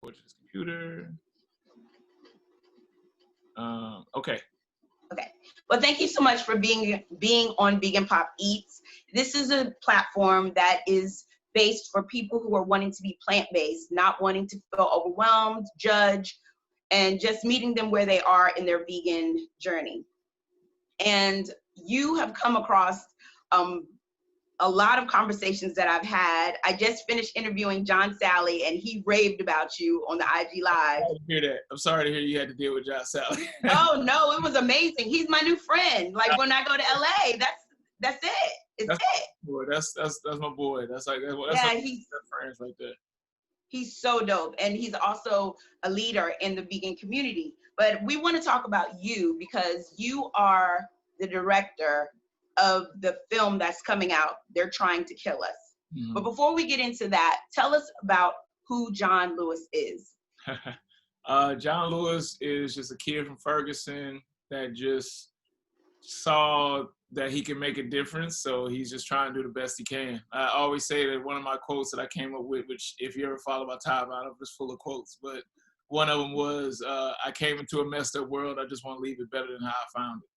Go to this computer. Okay. Okay. Well, thank you so much for being on Vegan Pop Eats. This is a platform that is based for people who are wanting to be plant-based, not wanting to feel overwhelmed, judge, and just meeting them where they are in their vegan journey. And you have come across a lot of conversations that I've had. I just finished interviewing John Sally, and he raved about you on the IG Live. I hear that. I'm sorry to hear you had to deal with John Sally. Oh no, it was amazing. He's my new friend. Like when I go to LA, that's it. It's it. Boy, that's my boy. That's He's friends right there. He's so dope, and he's also a leader in the vegan community. But we want to talk about you because you are the director of the film that's coming out, They're Trying to Kill Us. Mm-hmm. But before we get into that, tell us about who John Lewis is. John Lewis is just a kid from Ferguson that just saw that he can make a difference, so he's just trying to do the best he can. I always say that one of my quotes that I came up with, which if you ever follow my timeline, I'm just full of quotes, but one of them was, I came into a messed up world, I just want to leave it better than how I found it.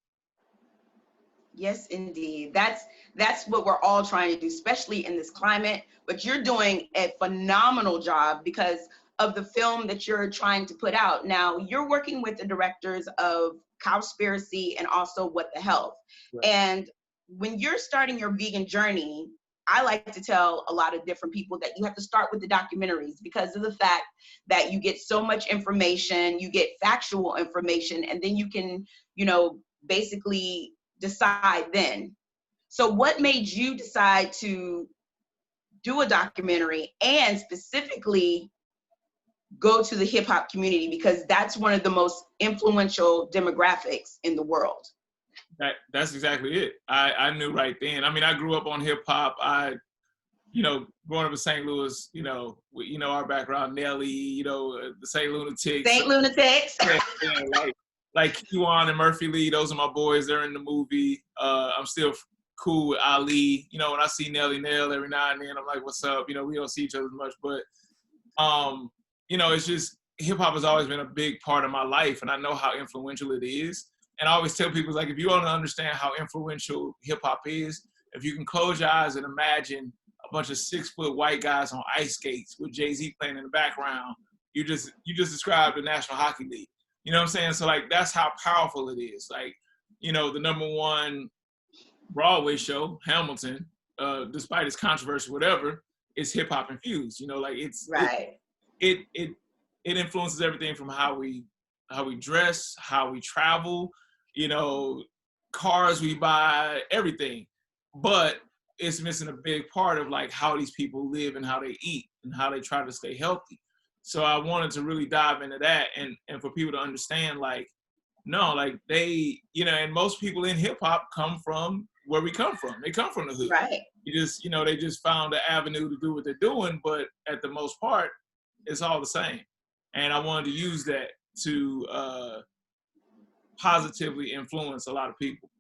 Yes, indeed. That's what we're all trying to do, especially in this climate. But you're doing a phenomenal job because of the film that you're trying to put out. Now, you're working with the directors of Cowspiracy and also What the Health. Right. And when you're starting your vegan journey, I like to tell a lot of different people that you have to start with the documentaries because of the fact that you get so much information, you get factual information, and then you can, basically decide then. So what made you decide to do a documentary and specifically go to the hip hop community, because that's one of the most influential demographics in the world? That's exactly it. I knew right then. I mean, I grew up on hip hop. Growing up in St. Louis, our background, Nelly, the St. Lunatics. St. Lunatics. like Q-On and Murphy Lee, those are my boys. They're in the movie. I'm still cool with Ali. When I see Nelly Nell every now and then, I'm like, what's up? We don't see each other as much, but it's just hip hop has always been a big part of my life, and I know how influential it is. And I always tell people, like, if you want to understand how influential hip hop is, if you can close your eyes and imagine a bunch of 6-foot white guys on ice skates with Jay-Z playing in the background, you just described the National Hockey League. You know what I'm saying? So, like, that's how powerful it is. Like, the #1 Broadway show, Hamilton, despite its controversy, whatever, is hip hop infused. It's right. It influences everything from how we dress, how we travel, cars we buy, everything. But it's missing a big part of like how these people live and how they eat and how they try to stay healthy. So I wanted to really dive into that and for people to understand, like, no, like they, and most people in hip hop come from where we come from. They come from the hood. Right. They just found an avenue to do what they're doing, but at the most part, it's all the same. And I wanted to use that to positively influence a lot of people.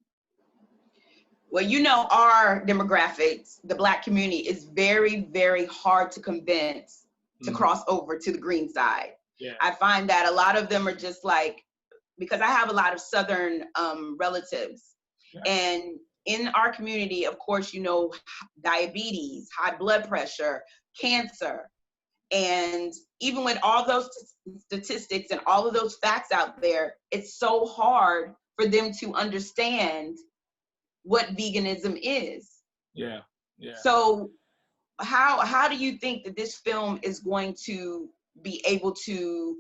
Well, our demographics, the Black community, is very, very hard to convince to cross over to the green side. Yeah. I find that a lot of them are just like, because I have a lot of Southern relatives. Yeah. And in our community, of course, diabetes, high blood pressure, cancer. And even with all those statistics and all of those facts out there, it's so hard for them to understand what veganism is. Yeah. So how do you think that this film is going to be able to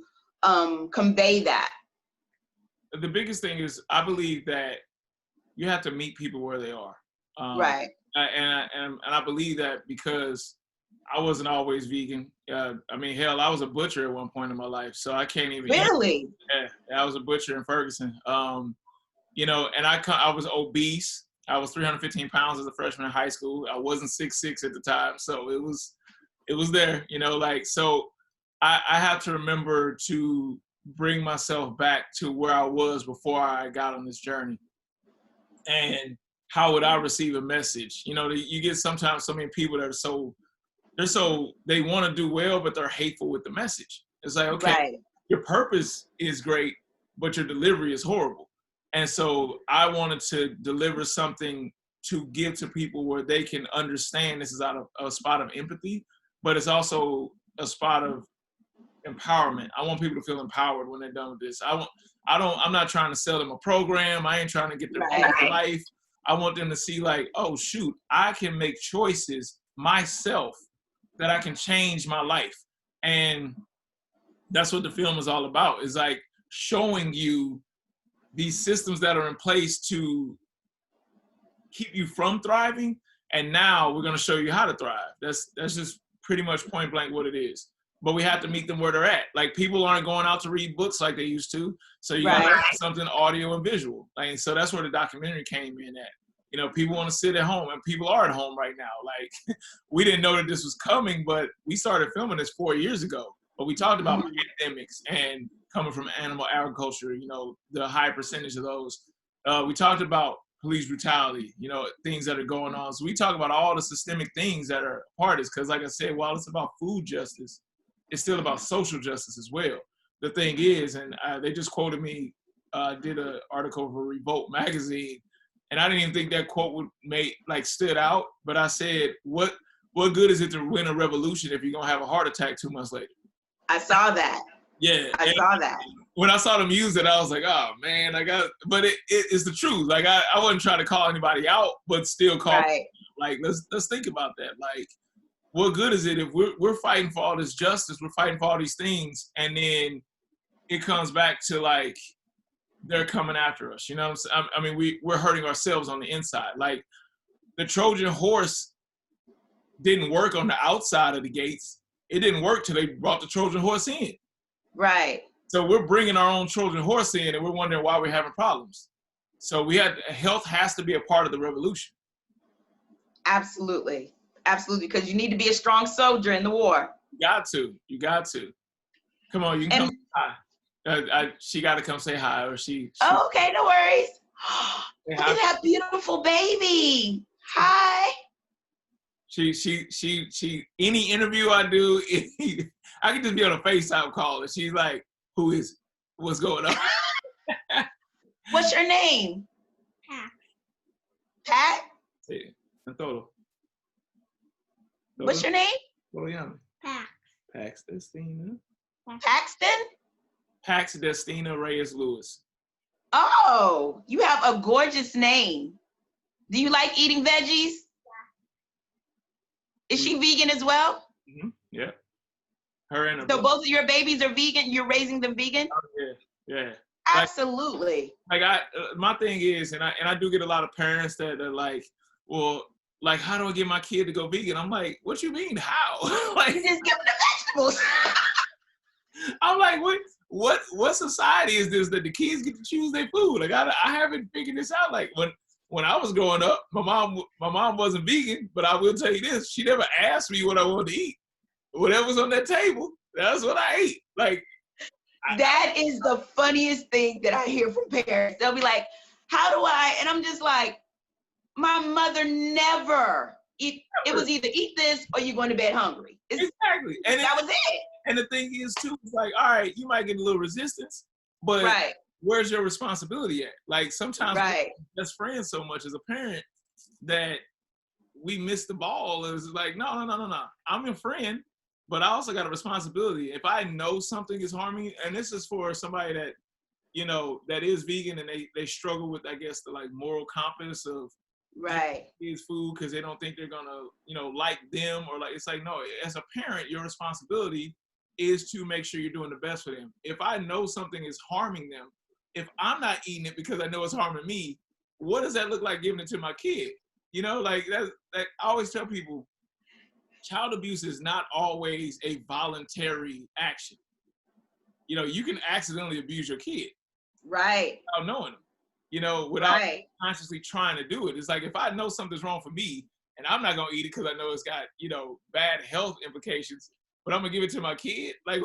convey that? The biggest thing is I believe that you have to meet people where they are. Right. And I believe that because I wasn't always vegan. Hell, I was a butcher at one point in my life, so I can't even. Really? Yeah, I was a butcher in Ferguson. And I was obese. I was 315 pounds as a freshman in high school. I wasn't 6'6" at the time, so it was there. So I have to remember to bring myself back to where I was before I got on this journey. And how would I receive a message? You get sometimes so many people that are they want to do well, but they're hateful with the message. It's like, okay, your purpose is great, but your delivery is horrible. And so I wanted to deliver something to give to people where they can understand this is out of a spot of empathy, but it's also a spot of empowerment. I want people to feel empowered when they're done with this. I'm not trying to sell them a program. I ain't trying to get their whole life. I want them to see like, oh shoot, I can make choices myself that I can change my life. And that's what the film is all about. Is like showing you these systems that are in place to keep you from thriving. And now we're going to show you how to thrive. That's just pretty much point blank what it is. But we have to meet them where they're at. Like people aren't going out to read books like they used to. So you got to have something audio and visual. Like, so that's where the documentary came in at. You know, people want to sit at home, and people are at home right now. Like we didn't know that this was coming, but we started filming this 4 years ago. But we talked about pandemics and coming from animal agriculture, you know, the high percentage of those. We talked about police brutality, you know, things that are going on. So we talk about all the systemic things that are part of this. Because like I said, while it's about food justice, it's still about social justice as well. The thing is, and they just quoted me, did an article for Revolt magazine, and I didn't even think that quote would stood out. But I said, what good is it to win a revolution if you're gonna have a heart attack 2 months later? I saw that. Yeah, I saw that. When I saw them use it, I was like, oh man, but it's the truth. Like I wasn't trying to call anybody out, but still call. Like let's think about that. Like, what good is it if we're fighting for all this justice, we're fighting for all these things, and then it comes back to like they're coming after us. You know what I'm saying? I mean, we're hurting ourselves on the inside. Like the Trojan horse didn't work on the outside of the gates. It didn't work till they brought the Trojan horse in. Right. So we're bringing our own Trojan horse in, and we're wondering why we're having problems. So health has to be a part of the revolution. Absolutely. Absolutely, because you need to be a strong soldier in the war. You got to. Come on, you can come say hi. She got to come say hi, or she. Oh, okay, no worries. Look at that beautiful baby. Hi. She. Any interview I do, I can just be on a FaceTime call, and she's like, "Who is it? What's going on?" What's your name? Pat. Pat? Yeah, Todo. What's your name? Pax. Pax Destina. Paxton? Pax Destina Reyes Lewis. Oh, you have a gorgeous name. Do you like eating veggies? Yeah. Is she vegan as well? Mm-hmm. Yeah. Her and her So both of your babies are vegan? You're raising them vegan? Oh, yeah. Absolutely. My thing is, and I do get a lot of parents that are like, well, like, how do I get my kid to go vegan? I'm like, what you mean, how? Like, you just give them the vegetables. I'm like, what society is this that the kids get to choose their food? Like, I haven't figured this out. Like, when I was growing up, my mom wasn't vegan, but I will tell you this: she never asked me what I wanted to eat. Whatever's on that table, that's what I ate. Like, that is the funniest thing that I hear from parents. They'll be like, how do I? And I'm just like, my mother never. It was either eat this or you're going to bed hungry. Exactly. And that was it. And the thing is, too, it's like, all right, you might get a little resistance, but where's your responsibility at? Like, sometimes we're best friends so much as a parent that we miss the ball. It's like, no. I'm your friend, but I also got a responsibility. If I know something is harming, and this is for somebody that, you know, that is vegan and they struggle with, I guess, the like moral compass of kids food because they don't think they're gonna, you know, like them, or like, it's like, no, as a parent, your responsibility is to make sure you're doing the best for them. If I know something is harming them, if I'm not eating it because I know it's harming me, what does that look like giving it to my kid? You know, like that I always tell people, child abuse is not always a voluntary action. You know, you can accidentally abuse your kid. Right. Without knowing them. You know, without consciously trying to do it. It's like, if I know something's wrong for me and I'm not going to eat it because I know it's got, you know, bad health implications, but I'm going to give it to my kid. Like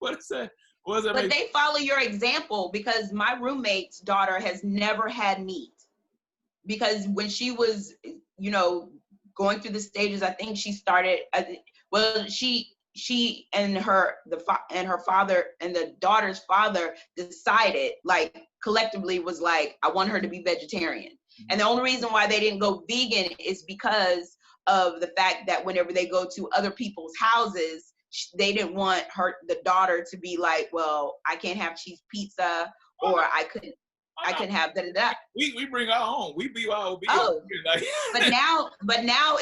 what is that? What does that But make? They follow your example, because my roommate's daughter has never had meat. Because when she was, you know, going through the stages, I think she started, she she and her father and the daughter's father decided, like, collectively was like, I want her to be vegetarian. And the only reason why they didn't go vegan is because of the fact that whenever they go to other people's houses, they didn't want the daughter to be like, well, I can't have cheese pizza, or I couldn't have da da da. We bring our own. We be our own. Oh, like. but now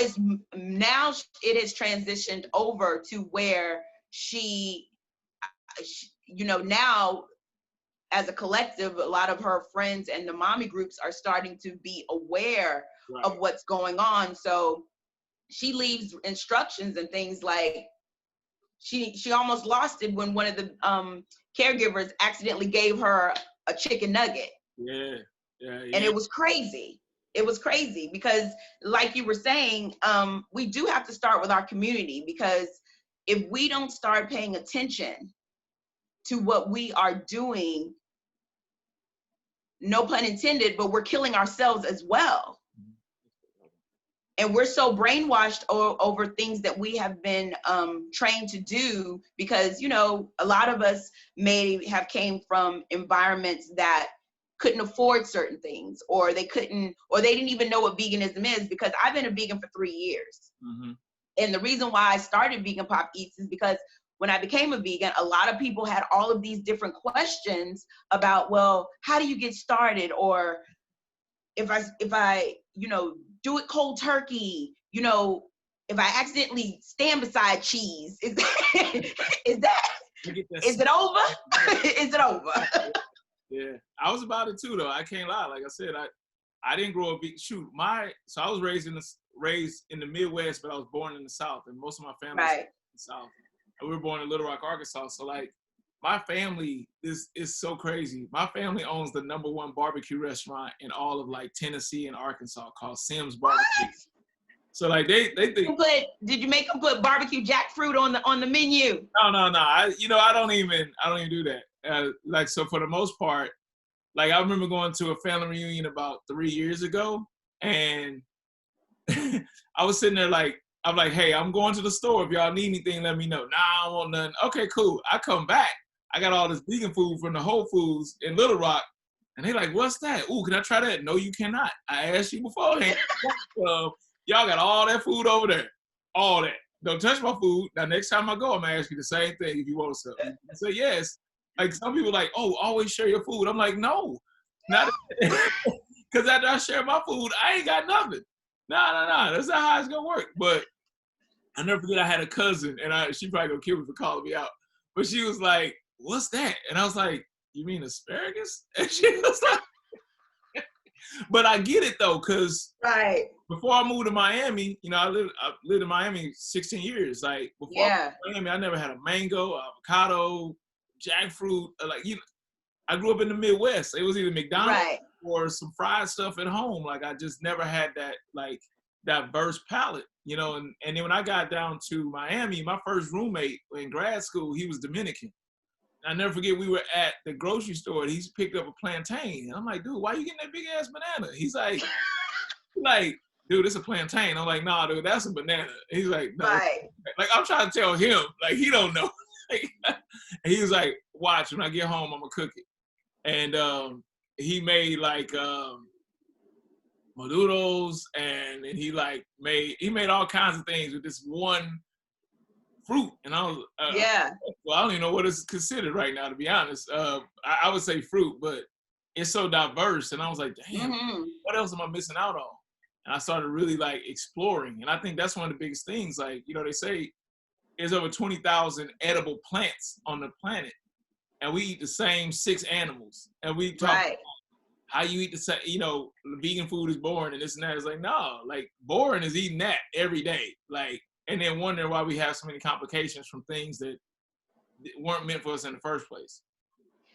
it has transitioned over to where she, you know, now as a collective, a lot of her friends and the mommy groups are starting to be aware of what's going on. So she leaves instructions and things like, she almost lost it when one of the caregivers accidentally gave her a chicken nugget. Yeah. And it was crazy. It was crazy because, like you were saying, we do have to start with our community, because if we don't start paying attention to what we are doing, no pun intended, but we're killing ourselves as well. And we're so brainwashed over things that we have been trained to do, because, you know, a lot of us may have came from environments that couldn't afford certain things, or they didn't even know what veganism is, because I've been a vegan for 3 years. Mm-hmm. And the reason why I started VeganPopEats is because when I became a vegan, a lot of people had all of these different questions about, well, how do you get started? Or if I, you know, do it cold turkey, you know, if I accidentally stand beside cheese, is it over? Is it over? Yeah, I was about it too, though. I can't lie. Like I said, I didn't grow up. So I was raised in the Midwest, but I was born in the South, and most of my family is in the South. And we were born in Little Rock, Arkansas. So like, my family is so crazy. My family owns the #1 barbecue restaurant in all of like Tennessee and Arkansas, called Sim's Barbecue. What? So like they think. Did you make them put barbecue jackfruit on the menu? No. I don't even do that. Like, so for the most part, like, I remember going to a family reunion about 3 years ago, and I was sitting there like, I'm like, hey, I'm going to the store. If y'all need anything, let me know. Nah, I don't want nothing. Okay, cool. I come back. I got all this vegan food from the Whole Foods in Little Rock, and they like, what's that? Ooh, can I try that? No, you cannot. I asked you beforehand. Y'all got all that food over there. All that. Don't touch my food. Now, next time I go, I'm going to ask you the same thing if you want something. I say yes. Like, some people like, oh, always share your food. I'm like, no. Not because after I share my food, I ain't got nothing. No. That's not how it's going to work. But I never forget, I had a cousin, and she probably going to kill me for calling me out. But she was like, what's that? And I was like, you mean asparagus? And she was like, but I get it, though, because before I moved to Miami, you know, I lived in Miami 16 years. Like, before I moved to Miami, I never had a mango, avocado, jackfruit. Like, you know, I grew up in the Midwest. It was either McDonald's or some fried stuff at home. Like, I just never had that, like, diverse palate, you know. And then when I got down to Miami, my first roommate in grad school, he was Dominican. I never forget, we were at the grocery store, and he's picked up a plantain. And I'm like, dude, why you getting that big ass banana? He's like, dude, it's a plantain. I'm like, nah, dude, that's a banana. He's like, no. Like, I'm trying to tell him, like, he don't know. And he was like, watch, when I get home, I'm gonna cook it. And he made like maduros, and he like made all kinds of things with this one fruit. And I was well, I don't even know what it's considered right now, to be honest. I would say fruit, but it's so diverse. And I was like, damn, what else am I missing out on? And I started really like exploring. And I think that's one of the biggest things. Like, you know, they say there's over 20,000 edible plants on the planet, and we eat the same 6 animals. And we talk about how you eat the same, you know, vegan food is boring and this and that. It's like, no, like, boring is eating that every day. Like, and then wondering why we have so many complications from things that weren't meant for us in the first place.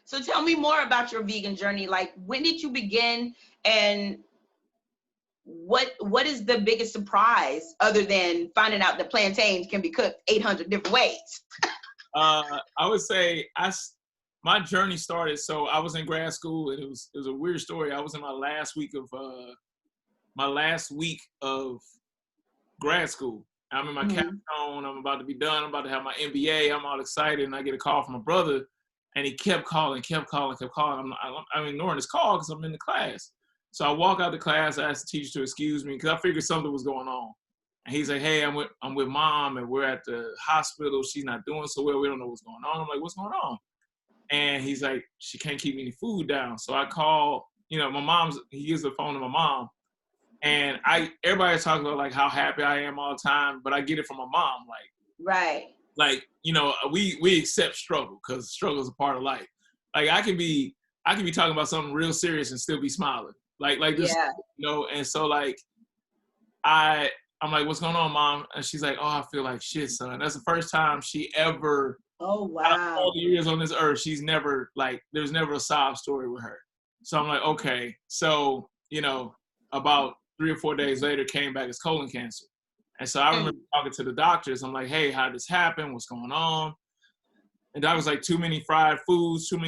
So tell me more about your vegan journey. Like, when did you begin, and what is the biggest surprise other than finding out that plantains can be cooked 800 different ways? I would say my journey started, so I was in grad school, and it was a weird story. I was in my last week of grad school, I'm in my capstone. I'm about to be done. I'm about to have my MBA. I'm all excited, and I get a call from my brother, and he kept calling. I'm ignoring his call because I'm in the class. So I walk out the class. I asked the teacher to excuse me because I figured something was going on. And he's like, "Hey, I'm with mom, and we're at the hospital. She's not doing so well. We don't know what's going on." I'm like, "What's going on?" And he's like, "She can't keep any food down." So I call, he gives the phone to my mom. And everybody's talking about like how happy I am all the time, but I get it from my mom. We accept struggle because struggle is a part of life. Like I can be talking about something real serious and still be smiling. Like this, and so like I'm like, "What's going on, Mom?" And she's like, "Oh, I feel like shit, son." That's the first time she ever, oh wow, out of all the years on this earth, she's never there's never a sob story with her. So I'm like, okay. So, about 3 or 4 days later, came back as colon cancer. And so I remember talking to the doctors. I'm like, "Hey, how did this happen? What's going on?" And I was like, "Too many fried foods, too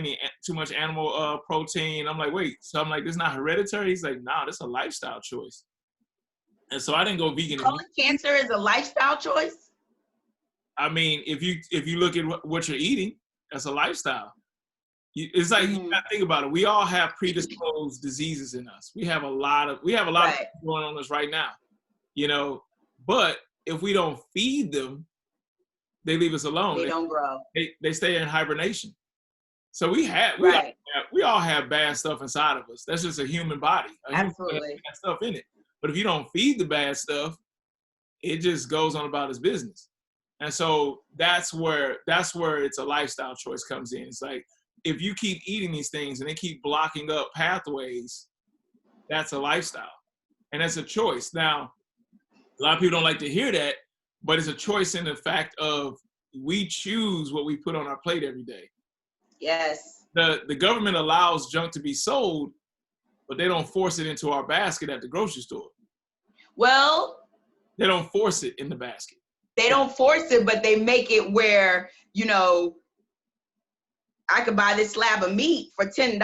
much animal protein." I'm like, "Wait." So I'm like, "This is not hereditary?" He's like, "Nah, this is a lifestyle choice." And so I didn't go vegan. Colon cancer is a lifestyle choice? I mean, if you look at what you're eating, that's a lifestyle. It's like, you gotta think about it. We all have predisposed diseases in us. We have a lot of people going on this right now, but if we don't feed them, they leave us alone. They don't grow. They stay in hibernation. So we all have bad stuff inside of us. That's just a human body. Absolutely. Bad stuff in it. But if you don't feed the bad stuff, it just goes on about its business. And so that's where it's a lifestyle choice comes in. It's like, if you keep eating these things and they keep blocking up pathways, that's a lifestyle. And that's a choice. Now, a lot of people don't like to hear that, but it's a choice in the fact of we choose what we put on our plate every day. Yes. The government allows junk to be sold, but they don't force it into our basket at the grocery store. Well, they don't force it in the basket. They don't force it, but they make it where, I could buy this slab of meat for $10.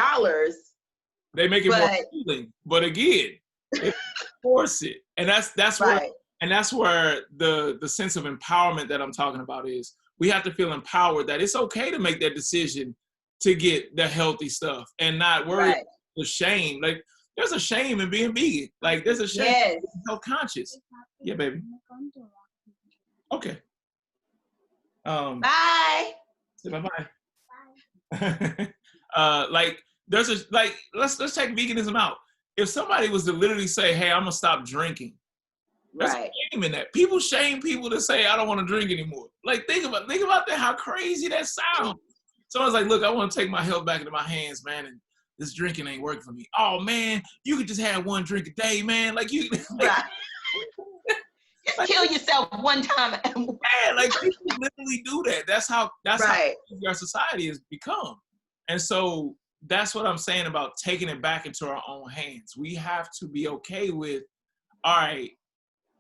They make it more appealing, but again, they force it, and that's where the sense of empowerment that I'm talking about is. We have to feel empowered that it's okay to make that decision to get the healthy stuff and not worry about the shame. Like there's a shame in being vegan. Like there's a shame in being health conscious. Yeah, baby. Okay. Bye. Say bye-bye. Let's take veganism out. If somebody was to literally say, "Hey, I'm gonna stop drinking," there's a shame in that. People shame people to say, "I don't want to drink anymore." Like think about that, how crazy that sounds. Someone's like, "Look, I want to take my health back into my hands, man, and this drinking ain't working for me." Oh man, you could just have one drink a day, man. Like you just kill yourself one time. Yeah, like people literally do that. That's how our society has become. And so that's what I'm saying about taking it back into our own hands. We have to be okay with, all right,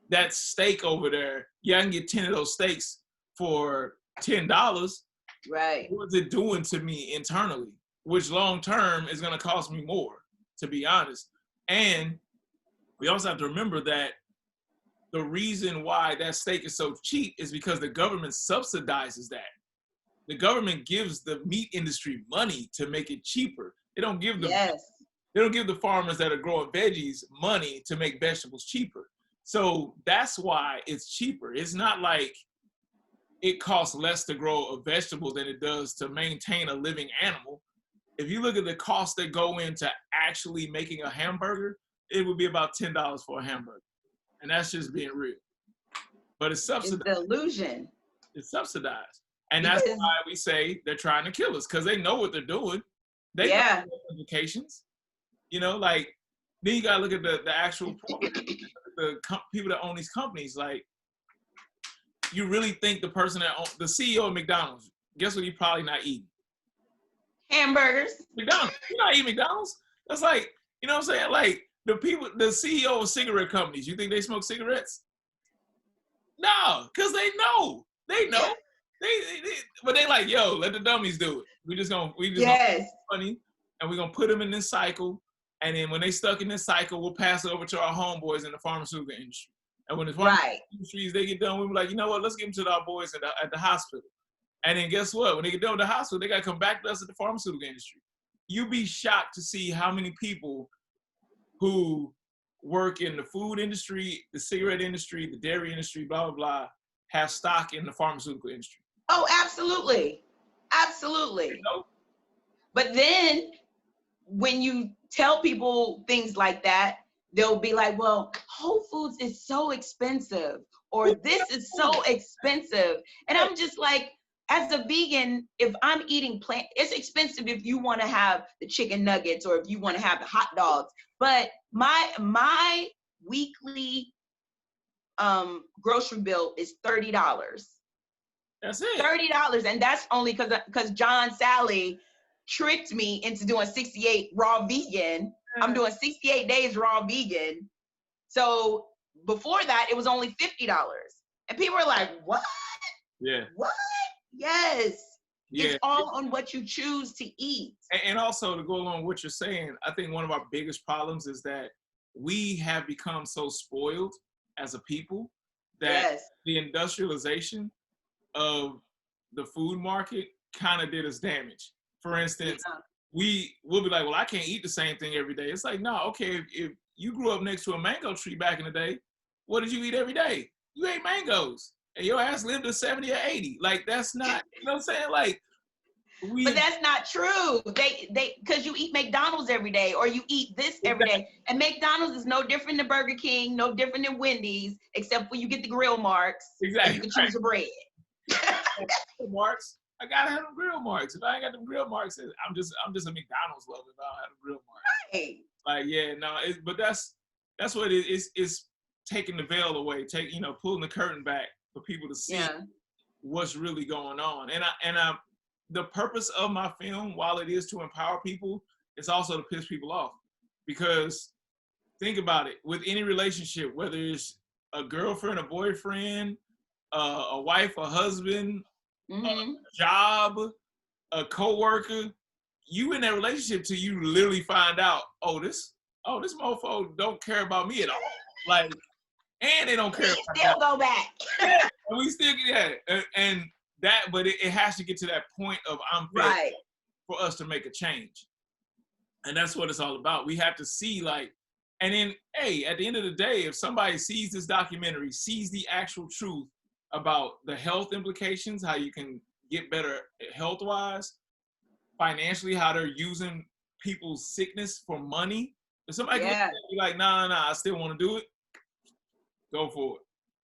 that steak over there, I can get 10 of those steaks for $10. Right. What's it doing to me internally? Which long term is going to cost me more, to be honest. And we also have to remember that the reason why that steak is so cheap is because the government subsidizes that. The government gives the meat industry money to make it cheaper. They don't give the farmers that are growing veggies money to make vegetables cheaper. So that's why it's cheaper. It's not like it costs less to grow a vegetable than it does to maintain a living animal. If you look at the costs that go into actually making a hamburger, it would be about $10 for a hamburger. And that's just being real. But it's subsidized. It's the illusion. It's subsidized. And that's why we say they're trying to kill us, because they know what they're doing. They know the implications. Then you got to look at the actual people that own these companies. Like, you really think the person that owns, the CEO of McDonald's, guess what he's probably not eating? Hamburgers. McDonald's. You're not eating McDonald's. That's like, you know what I'm saying? Like, the CEO of cigarette companies, you think they smoke cigarettes? No, because they know. They know. But they like, yo, let the dummies do it. We just gonna money, and we're gonna put them in this cycle. And then when they stuck in this cycle, we'll pass it over to our homeboys in the pharmaceutical industry. And when the Right. industries, they get done, we were like, you know what, let's give them to our boys at the hospital. And then guess what? When they get done with the hospital, they got to come back to us at the pharmaceutical industry. You'd be shocked to see how many people who work in the food industry, the cigarette industry, the dairy industry, blah, blah, blah, have stock in the pharmaceutical industry. Oh, absolutely. Absolutely. You know? But then when you tell people things like that, they'll be like, well, Whole Foods is so expensive, or this is so expensive. And I'm just like, as a vegan, if I'm eating plant, it's expensive if you want to have the chicken nuggets or if you want to have the hot dogs. But my weekly grocery bill is $30. That's it. $30, and that's only because John Sally tricked me into doing 68 raw vegan. I'm doing 68 days raw vegan. So before that, it was only $50. And people are like, what? Yeah. What? Yes. Yeah. It's all on what you choose to eat. And also, to go along with what you're saying, I think one of our biggest problems is that we have become so spoiled as a people that the industrialization of the food market kind of did us damage. For instance, we'll be like, well, I can't eat the same thing every day. It's like, no, okay, if you grew up next to a mango tree back in the day, what did you eat every day? You ate mangoes. And your ass lived to 70 or 80. Like, that's not, you know what I'm saying? Like, but that's not true. They because you eat McDonald's every day, or you eat this every day. And McDonald's is no different than Burger King, no different than Wendy's, except for you get the grill marks. Exactly. And you can choose your bread. Marks. I gotta have them grill marks. If I ain't got them grill marks, I'm just a McDonald's lover if I don't have them grill marks. Right. Like, yeah, no, but that's what it is. It's taking the veil away, pulling the curtain back for people to see what's really going on. And the purpose of my film, while it is to empower people, it's also to piss people off. Because think about it, with any relationship, whether it's a girlfriend, a boyfriend, a wife, a husband, a job, a coworker, you in that relationship till you literally find out, this mofo don't care about me at all. Like, and they don't care. We still go back. Yeah, and we still get and that, but it has to get to that point of I'm fit for us to make a change. And that's what it's all about. We have to see, like, and then, hey, at the end of the day, if somebody sees this documentary, sees the actual truth about the health implications, how you can get better health-wise, financially, how they're using people's sickness for money. If somebody can be like, nah, I still want to do it, go for it.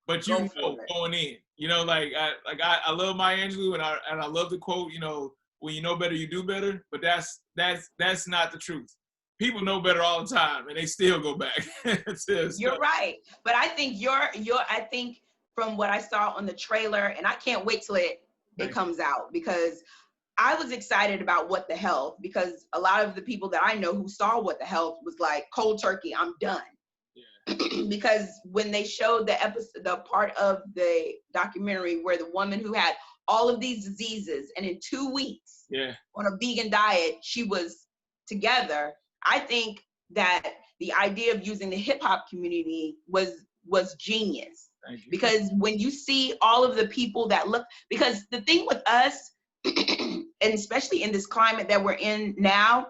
But going in, I love Maya Angelou, and I love the quote, when you know better, you do better. But that's not the truth. People know better all the time, and they still go back. You're right, but I think I think from what I saw on the trailer, and I can't wait till it comes out, because I was excited about What the Health, because a lot of the people that I know who saw What the Health was like, cold turkey, I'm done. Because when they showed the part of the documentary where the woman who had all of these diseases, and in 2 weeks on a vegan diet, she was together, I think that the idea of using the hip hop community was genius. Because when you see all of the people that look, because the thing with us, and especially in this climate that we're in now,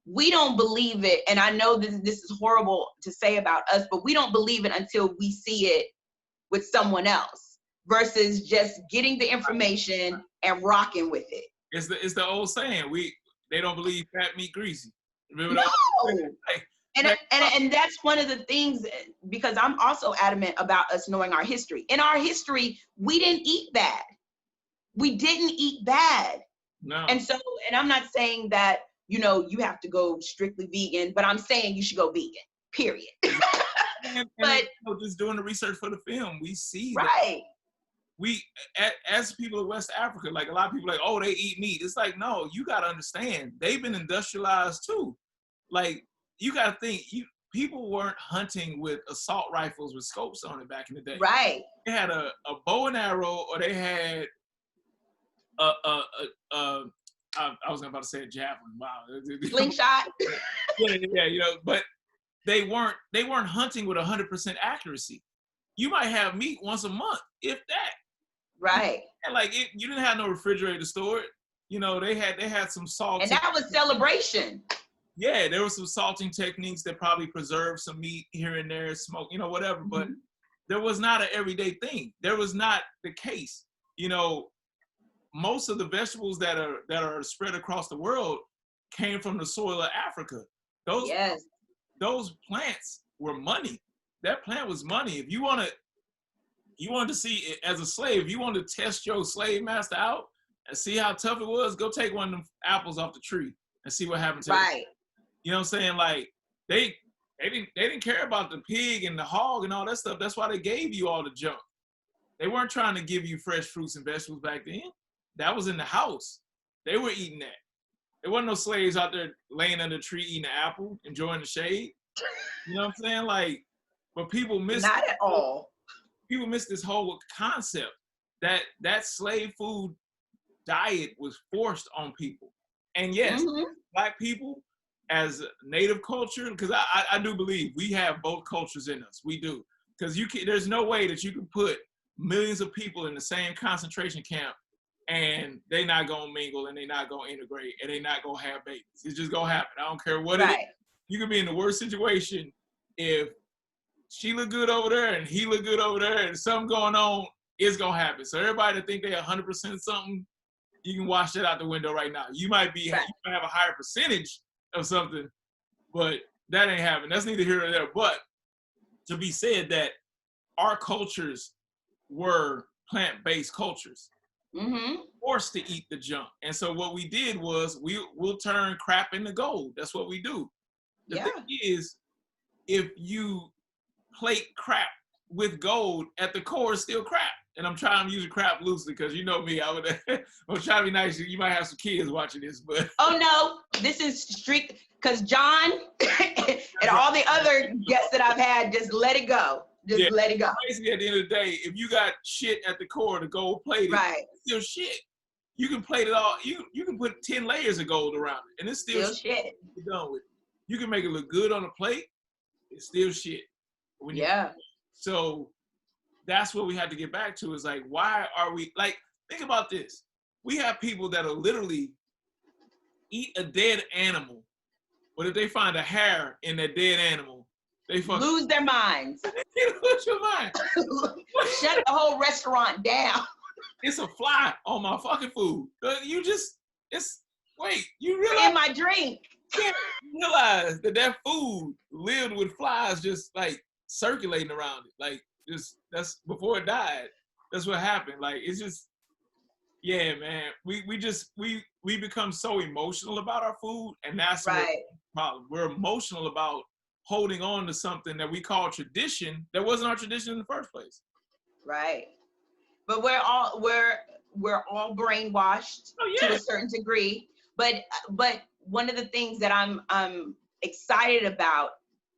we don't believe it. And I know this is horrible to say about us, but we don't believe it until we see it with someone else, versus just getting the information and rocking with it. It's the old saying, they don't believe fat meat greasy. Remember that? And that's one of the things, because I'm also adamant about us knowing our history. In our history, we didn't eat bad. We didn't eat bad. No. And I'm not saying that, you have to go strictly vegan, but I'm saying you should go vegan, period. But just doing the research for the film, we see that we, as people of West Africa, like, a lot of people are like, they eat meat. It's like, no, you got to understand, they've been industrialized too. Like, you got to think, people weren't hunting with assault rifles with scopes on it back in the day. Right. They had a bow and arrow, or they had I was about to say a javelin. Wow. Slingshot. Yeah, but they weren't hunting with 100% accuracy. you might have meat once a month, if that. Right. And like you didn't have no refrigerator to store it. You know, they had some salt. And that was celebration. Yeah, there were some salting techniques that probably preserved some meat here and there, smoke, you know, whatever. But there was not an everyday thing. There was not the case. You know, most of the vegetables that are spread across the world came from the soil of Africa. Those plants were money. That plant was money. If you wanted to see it as a slave, you want to test your slave master out and see how tough it was, go take one of them apples off the tree and see what happened to it. You know what I'm saying? Like they didn't care about the pig and the hog and all that stuff. That's why they gave you all the junk. They weren't trying to give you fresh fruits and vegetables back then. That was in the house. They were eating that. There wasn't no slaves out there laying under a tree eating an apple, enjoying the shade. You know what I'm saying? Like, but people miss not at all. People miss this whole concept that slave food diet was forced on people. And yes, Black people as native culture, because I do believe we have both cultures in us. We do. Because there's no way that you can put millions of people in the same concentration camp and they not gonna mingle and they not gonna integrate and they not gonna have babies. It's just gonna happen. I don't care what it is. You can be in the worst situation if she look good over there and he look good over there and something going on, it's gonna happen. So everybody that think they 100% something, you can wash that out the window right now. You might have a higher percentage of something, but that ain't happening. That's neither here nor there. But to be said that our cultures were plant-based cultures, forced to eat the junk. And so what we did was we'll turn crap into gold. That's what we do. The thing is, if you plate crap with gold, at the core is still crap. And I'm trying to use crap loosely because you know me, I'm trying to be nice. You might have some kids watching this, but. Oh no, this is strict, because John and all the other guests that I've had, just let it go. Just let it go. Basically, at the end of the day, if you got shit at the core, the gold plated, it's still shit. You can plate it all. You can put 10 layers of gold around it, and it's still shit. You're done with it. You can make it look good on a plate. It's still shit. So that's what we had to get back to, is like, why are we, like, think about this. We have people that'll literally eat a dead animal, but if they find a hair in that dead animal, they lose their minds. Lose your mind. Shut the whole restaurant down. It's a fly on my fucking food. You realize in my drink. You realize that food lived with flies just like circulating around it. Like, that's before it died. That's what happened. Like, it's just, yeah, man. We become so emotional about our food, and that's the problem. We're emotional about holding on to something that we call tradition that wasn't our tradition in the first place. Right. But we're all brainwashed to a certain degree. But one of the things that I'm excited about,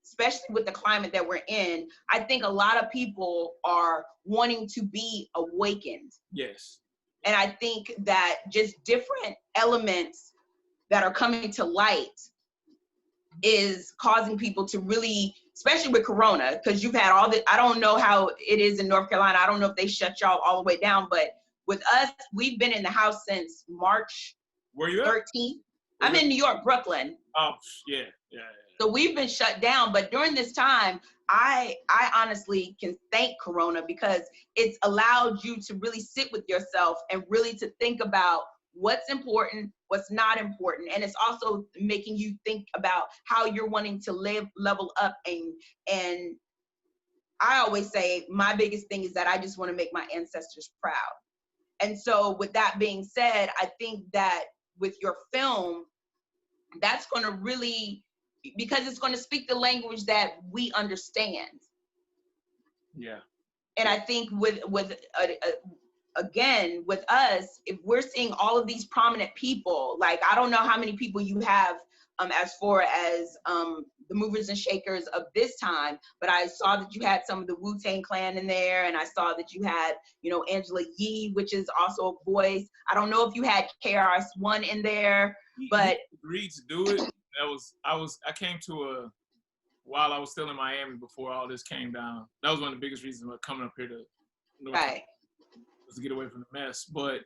especially with the climate that we're in, I think a lot of people are wanting to be awakened. Yes. And I think that just different elements that are coming to light is causing people to really, especially with Corona, because you've had all the, I don't know how it is in North Carolina. I don't know if they shut y'all all the way down, but with us, we've been in the house since March 13th. I'm in New York, Brooklyn. Oh, yeah. So we've been shut down, but during this time, I honestly can thank Corona, because it's allowed you to really sit with yourself and really to think about what's important, what's not important. And it's also making you think about how you're wanting to level up. And I always say my biggest thing is that I just want to make my ancestors proud. And so with that being said, I think that with your film, that's going to really, because it's going to speak the language that we understand. Yeah. And I think again, with us, if we're seeing all of these prominent people, like, I don't know how many people you have as far as the movers and shakers of this time, but I saw that you had some of the Wu-Tang Clan in there, and I saw that you had, Angela Yee, which is also a voice. I don't know if you had KRS-One in there, but he agreed to do it. I came to while I was still in Miami before all this came down. That was one of the biggest reasons for coming up here to North Carolina, was to get away from the mess. But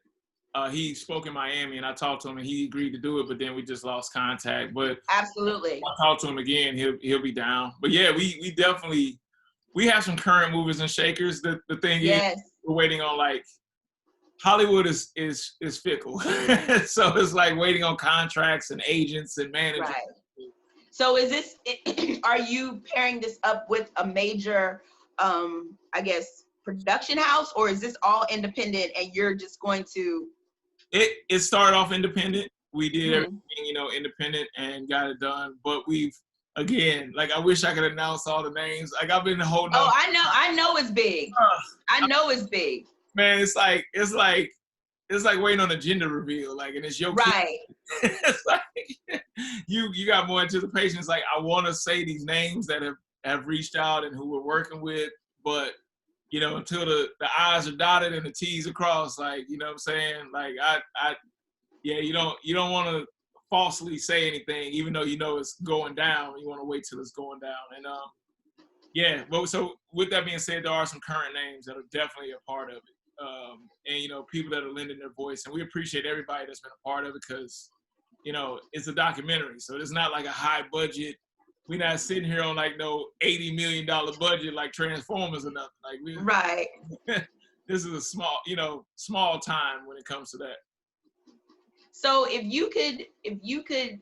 he spoke in Miami, and I talked to him, and he agreed to do it, but then we just lost contact. But absolutely, I'll talk to him again. He'll be down. But yeah, we definitely, we have some current movers and shakers. The thing is, we're waiting on, like, Hollywood is fickle. So it's like waiting on contracts and agents and managers. Right. So is this, are you pairing this up with a major, I guess, production house, or is this all independent and you're just going to? It started off independent. We did everything, you know, independent and got it done. But we've, again, like, I wish I could announce all the names. Like, I've been holding on. Oh, I know it's big. I know it's big. Man, it's like waiting on a gender reveal, like, and it's your right. Kid. It's like you got more anticipation. It's like, I want to say these names that have reached out and who we're working with, but you know, until the I's are dotted and the T's are crossed, like, you know what I'm saying? Like, yeah, you don't want to falsely say anything, even though you know it's going down. You want to wait till it's going down, and yeah. But so with that being said, there are some current names that are definitely a part of it. And, you know, people that are lending their voice, and we appreciate everybody that's been a part of it, because, you know, it's a documentary, so it's not like a high budget. We're not sitting here on like no $80 million budget like Transformers or nothing. Like, right. This is a small time when it comes to that. So if you could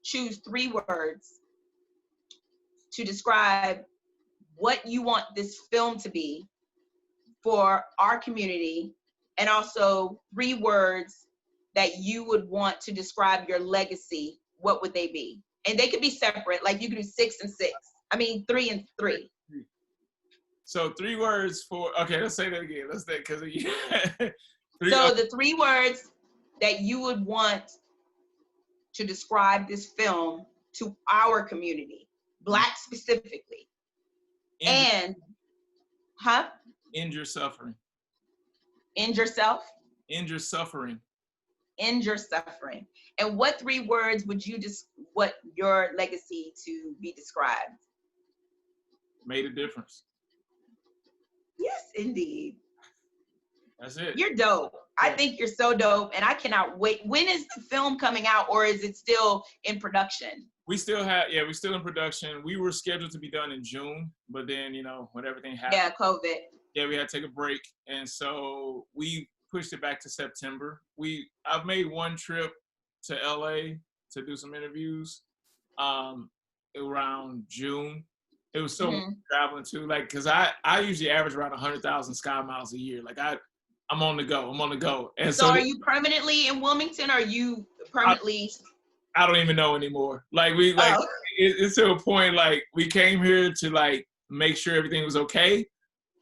choose 3 words to describe what you want this film to be for our community, and also 3 words that you would want to describe your legacy, what would they be? And they could be separate, like you could do 6 and 6. I mean, 3 and 3. So 3 words for, okay, let's say that again. Let's say, because so the 3 words that you would want to describe this film to our community, Black specifically. End your suffering. End yourself? End your suffering. End your suffering. And what 3 words would you what your legacy to be described? Made a difference. Yes, indeed. That's it. You're dope. I think you're so dope, and I cannot wait. When is the film coming out, or is it still in production? We're still in production. We were scheduled to be done in June, but then, you know, when everything happened. Yeah, COVID. Yeah, we had to take a break, and so we pushed it back to September. I've made one trip to LA to do some interviews around June. It was so traveling too, like, because I usually average around 100,000 sky miles a year. Like, I'm on the go. And so are you permanently in Wilmington, or are you permanently? I don't even know anymore. Like, it's to a point, like, we came here to, like, make sure everything was okay.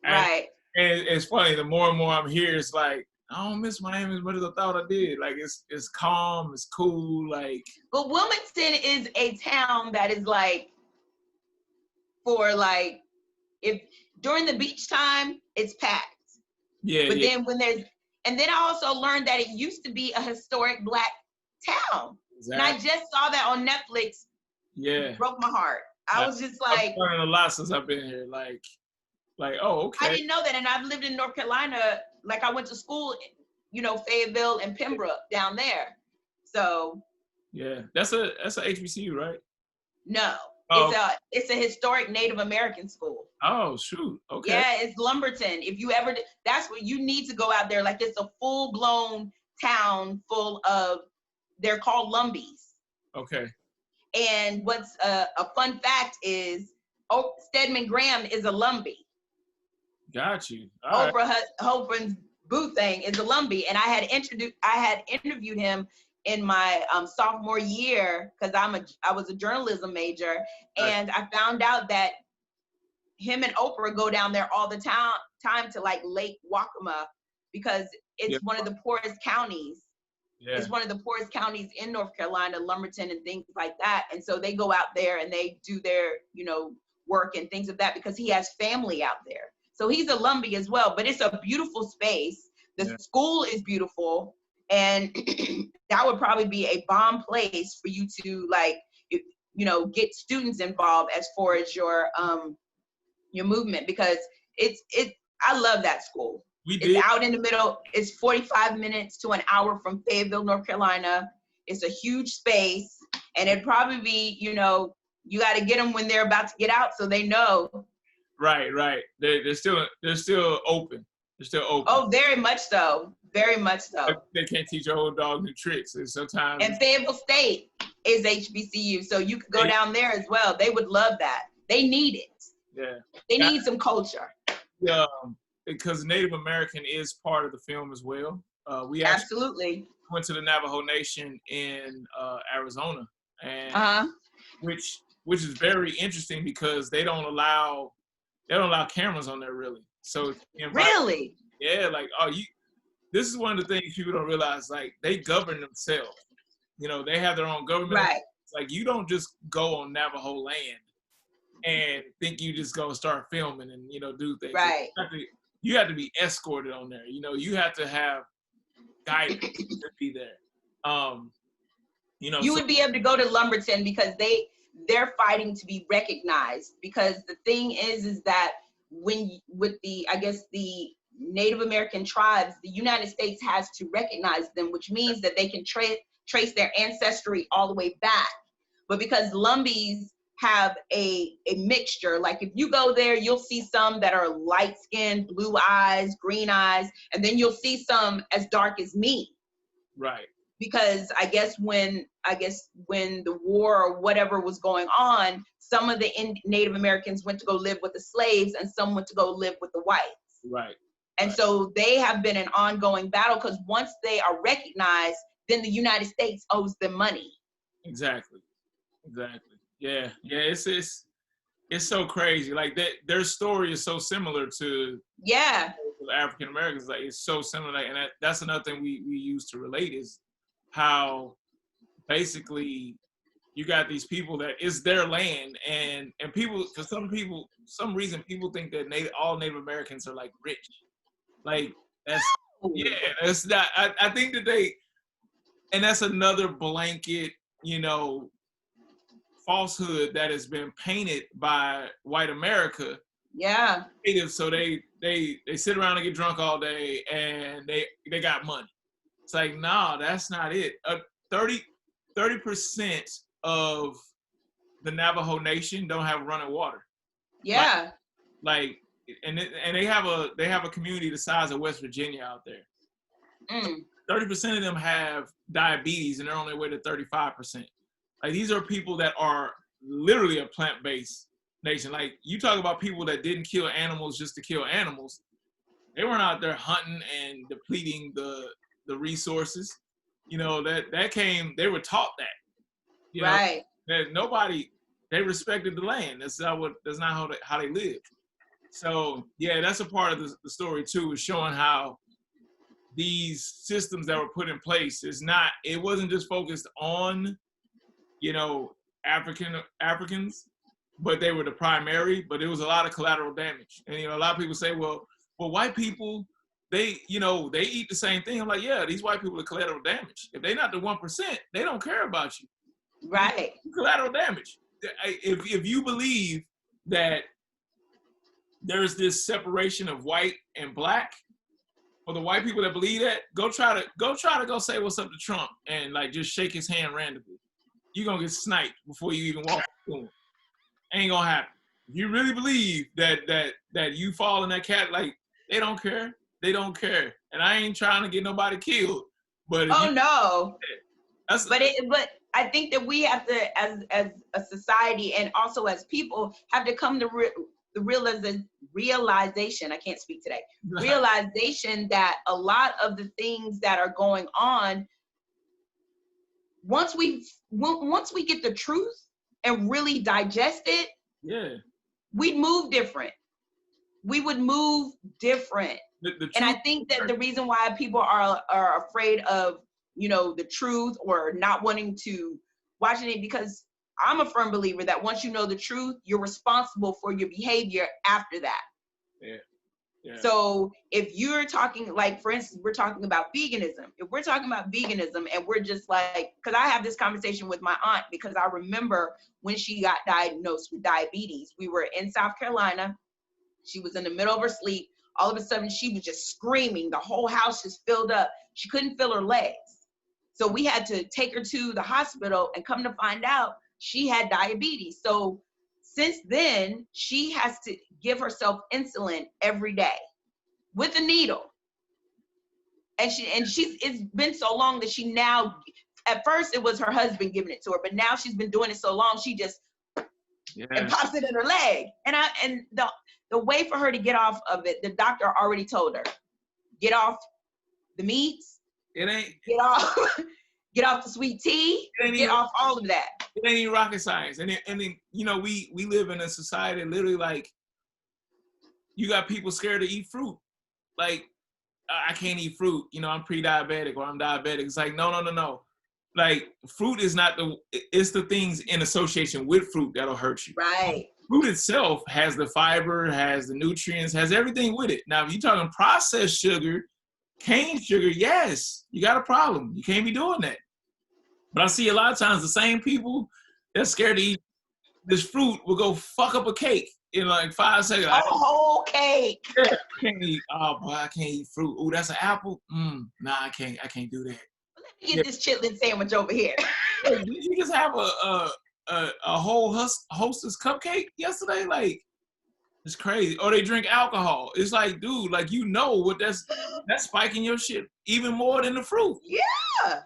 Right. And it's funny, the more and more I'm here, it's like, I don't miss Miami as much as I thought I did. Like, it's calm, it's cool, like. But Wilmington is a town that is like, for like, if during the beach time, it's packed. Yeah. But then and then I also learned that it used to be a historic Black town. Exactly. And I just saw that on Netflix. Yeah. It broke my heart. I was just like, I've learned a lot since I've been here. Like, oh, okay. I didn't know that, and I've lived in North Carolina. Like, I went to school, you know, Fayetteville and Pembroke down there. So. Yeah, that's a HBCU, right? No, it's a historic Native American school. Oh shoot, okay. Yeah, it's Lumberton. If you ever, that's where you need to go out there. Like, it's a full-blown town full of, they're called Lumbies. Okay. And what's a fun fact is, Stedman Graham is a Lumbee. Got you. Oprah Hofan's boo thing is a Lumbee, and I had interviewed him in my sophomore year, because I was a journalism major, and I found out that him and Oprah go down there all the time to, like, Lake Waccamaw, because it's one of the poorest counties. Yeah. It's one of the poorest counties in North Carolina, Lumberton and things like that. And so they go out there and they do their, you know, work and things of that, because he has family out there. So he's a Lumbee as well, but it's a beautiful space. The school is beautiful, and that would probably be a bomb place for you to, like, get students involved as far as your movement, because I love that school. It's out in the middle. It's 45 minutes to an hour from Fayetteville, North Carolina. It's a huge space, and it'd probably be, you got to get them when they're about to get out so they know. Right. They're still open. They're still open. Oh, very much so. Very much so. They can't teach your old dog new tricks. And sometimes. And Fayetteville State is HBCU, so you could go down there as well. They would love that. They need it. Yeah. They need some culture. Yeah, because Native American is part of the film as well. We absolutely went to the Navajo Nation in Arizona, and which is very interesting because they don't allow cameras on there really. So really, yeah, like this is one of the things people don't realize. Like they govern themselves. They have their own government. Right. It's like you don't just go on Navajo land and think you just go start filming and do things. Right. You have to be escorted on there. You have to have guidance to be there. You would be able to go to Lumberton because they're fighting to be recognized, because the thing is that with the Native American tribes, the United States has to recognize them, which means that they can trace their ancestry all the way back. But because Lumbees have a mixture, like if you go there, you'll see some that are light skinned, blue eyes, green eyes, and then you'll see some as dark as me. Right. Because I guess when the war or whatever was going on, some of the Native Americans went to go live with the slaves and some went to go live with the whites. Right. And so they have been an ongoing battle, because once they are recognized, then the United States owes them money. Exactly. Yeah. It's so crazy. Like their story is so similar to African Americans. Like it's so similar, and that's another thing we use to relate is how basically you got these people that it's their land, and people, for some reason people think that all Native Americans are like rich. Like that's not. I think that and that's another blanket, falsehood that has been painted by white America. Yeah. So they sit around and get drunk all day and they got money. It's like, nah, that's not it. 30% of the Navajo Nation don't have running water. Yeah. Like and they have a community the size of West Virginia out there. 30% of them have diabetes and they're on their way to 35%. Like these are people that are literally a plant-based nation. Like you talk about people that didn't kill animals just to kill animals. They weren't out there hunting and depleting the resources. That came, they were taught that. Right. That they respected the land. That's not how they lived. So yeah, that's a part of the story too, is showing how these systems that were put in place it wasn't just focused on Africans, but they were the primary, but it was a lot of collateral damage. And a lot of people say, well white people, they eat the same thing. I'm like, yeah, these white people are collateral damage. If they're not the 1%, they don't care about you. Right. Collateral damage. If you believe that there's this separation of white and black, for the white people that believe that, go try to say what's up to Trump and like just shake his hand randomly. You're gonna get sniped before you even walk through him. Ain't gonna happen. If you really believe that you fall in that cat, like they don't care. They don't care. And I ain't trying to get nobody killed. But no. But I think that we have to, as a society and also as people, have to come to the realization, I can't speak today, realization that a lot of the things that are going on, once we get the truth and really digest it, we'd move different. We would move different. And I think that the reason why people are afraid of, the truth or not wanting to watch it, because I'm a firm believer that once you know the truth, you're responsible for your behavior after that. Yeah. So if you're talking, like, for instance, we're talking about veganism. If we're talking about veganism and we're just like, because I have this conversation with my aunt, because I remember when she got diagnosed with diabetes, we were in South Carolina. She was in the middle of her sleep. All of a sudden, she was just screaming. The whole house just filled up. She couldn't feel her legs. So we had to take her to the hospital, and come to find out she had diabetes. So since then, she has to give herself insulin every day with a needle. And it's been so long that she now, at first it was her husband giving it to her, but now she's been doing it so long, she just and pops it in her leg. And the way for her to get off of it, the doctor already told her, get off the meats, It ain't get off the sweet tea, get off all of that. It ain't even rocket science. And then you know, we live in a society literally like, you got people scared to eat fruit. Like, I can't eat fruit, you know, I'm pre-diabetic or I'm diabetic. It's like, no. Like, fruit is not it's the things in association with fruit that'll hurt you. Right. Fruit itself has the fiber, has the nutrients, has everything with it. Now, if you're talking processed sugar, cane sugar, yes, you got a problem. You can't be doing that. But I see a lot of times the same people that's scared to eat this fruit will go fuck up a cake in like 5 seconds. A whole cake. Yeah, I can't eat. Oh boy, I can't eat fruit. Oh, that's an apple. Nah, I can't do that. Let me get this chitlin sandwich over here. Did you just have a whole Hostess cupcake yesterday? Like, it's crazy. Or they drink alcohol. It's like, dude, like, you know what that's spiking your shit even more than the fruit. Yeah.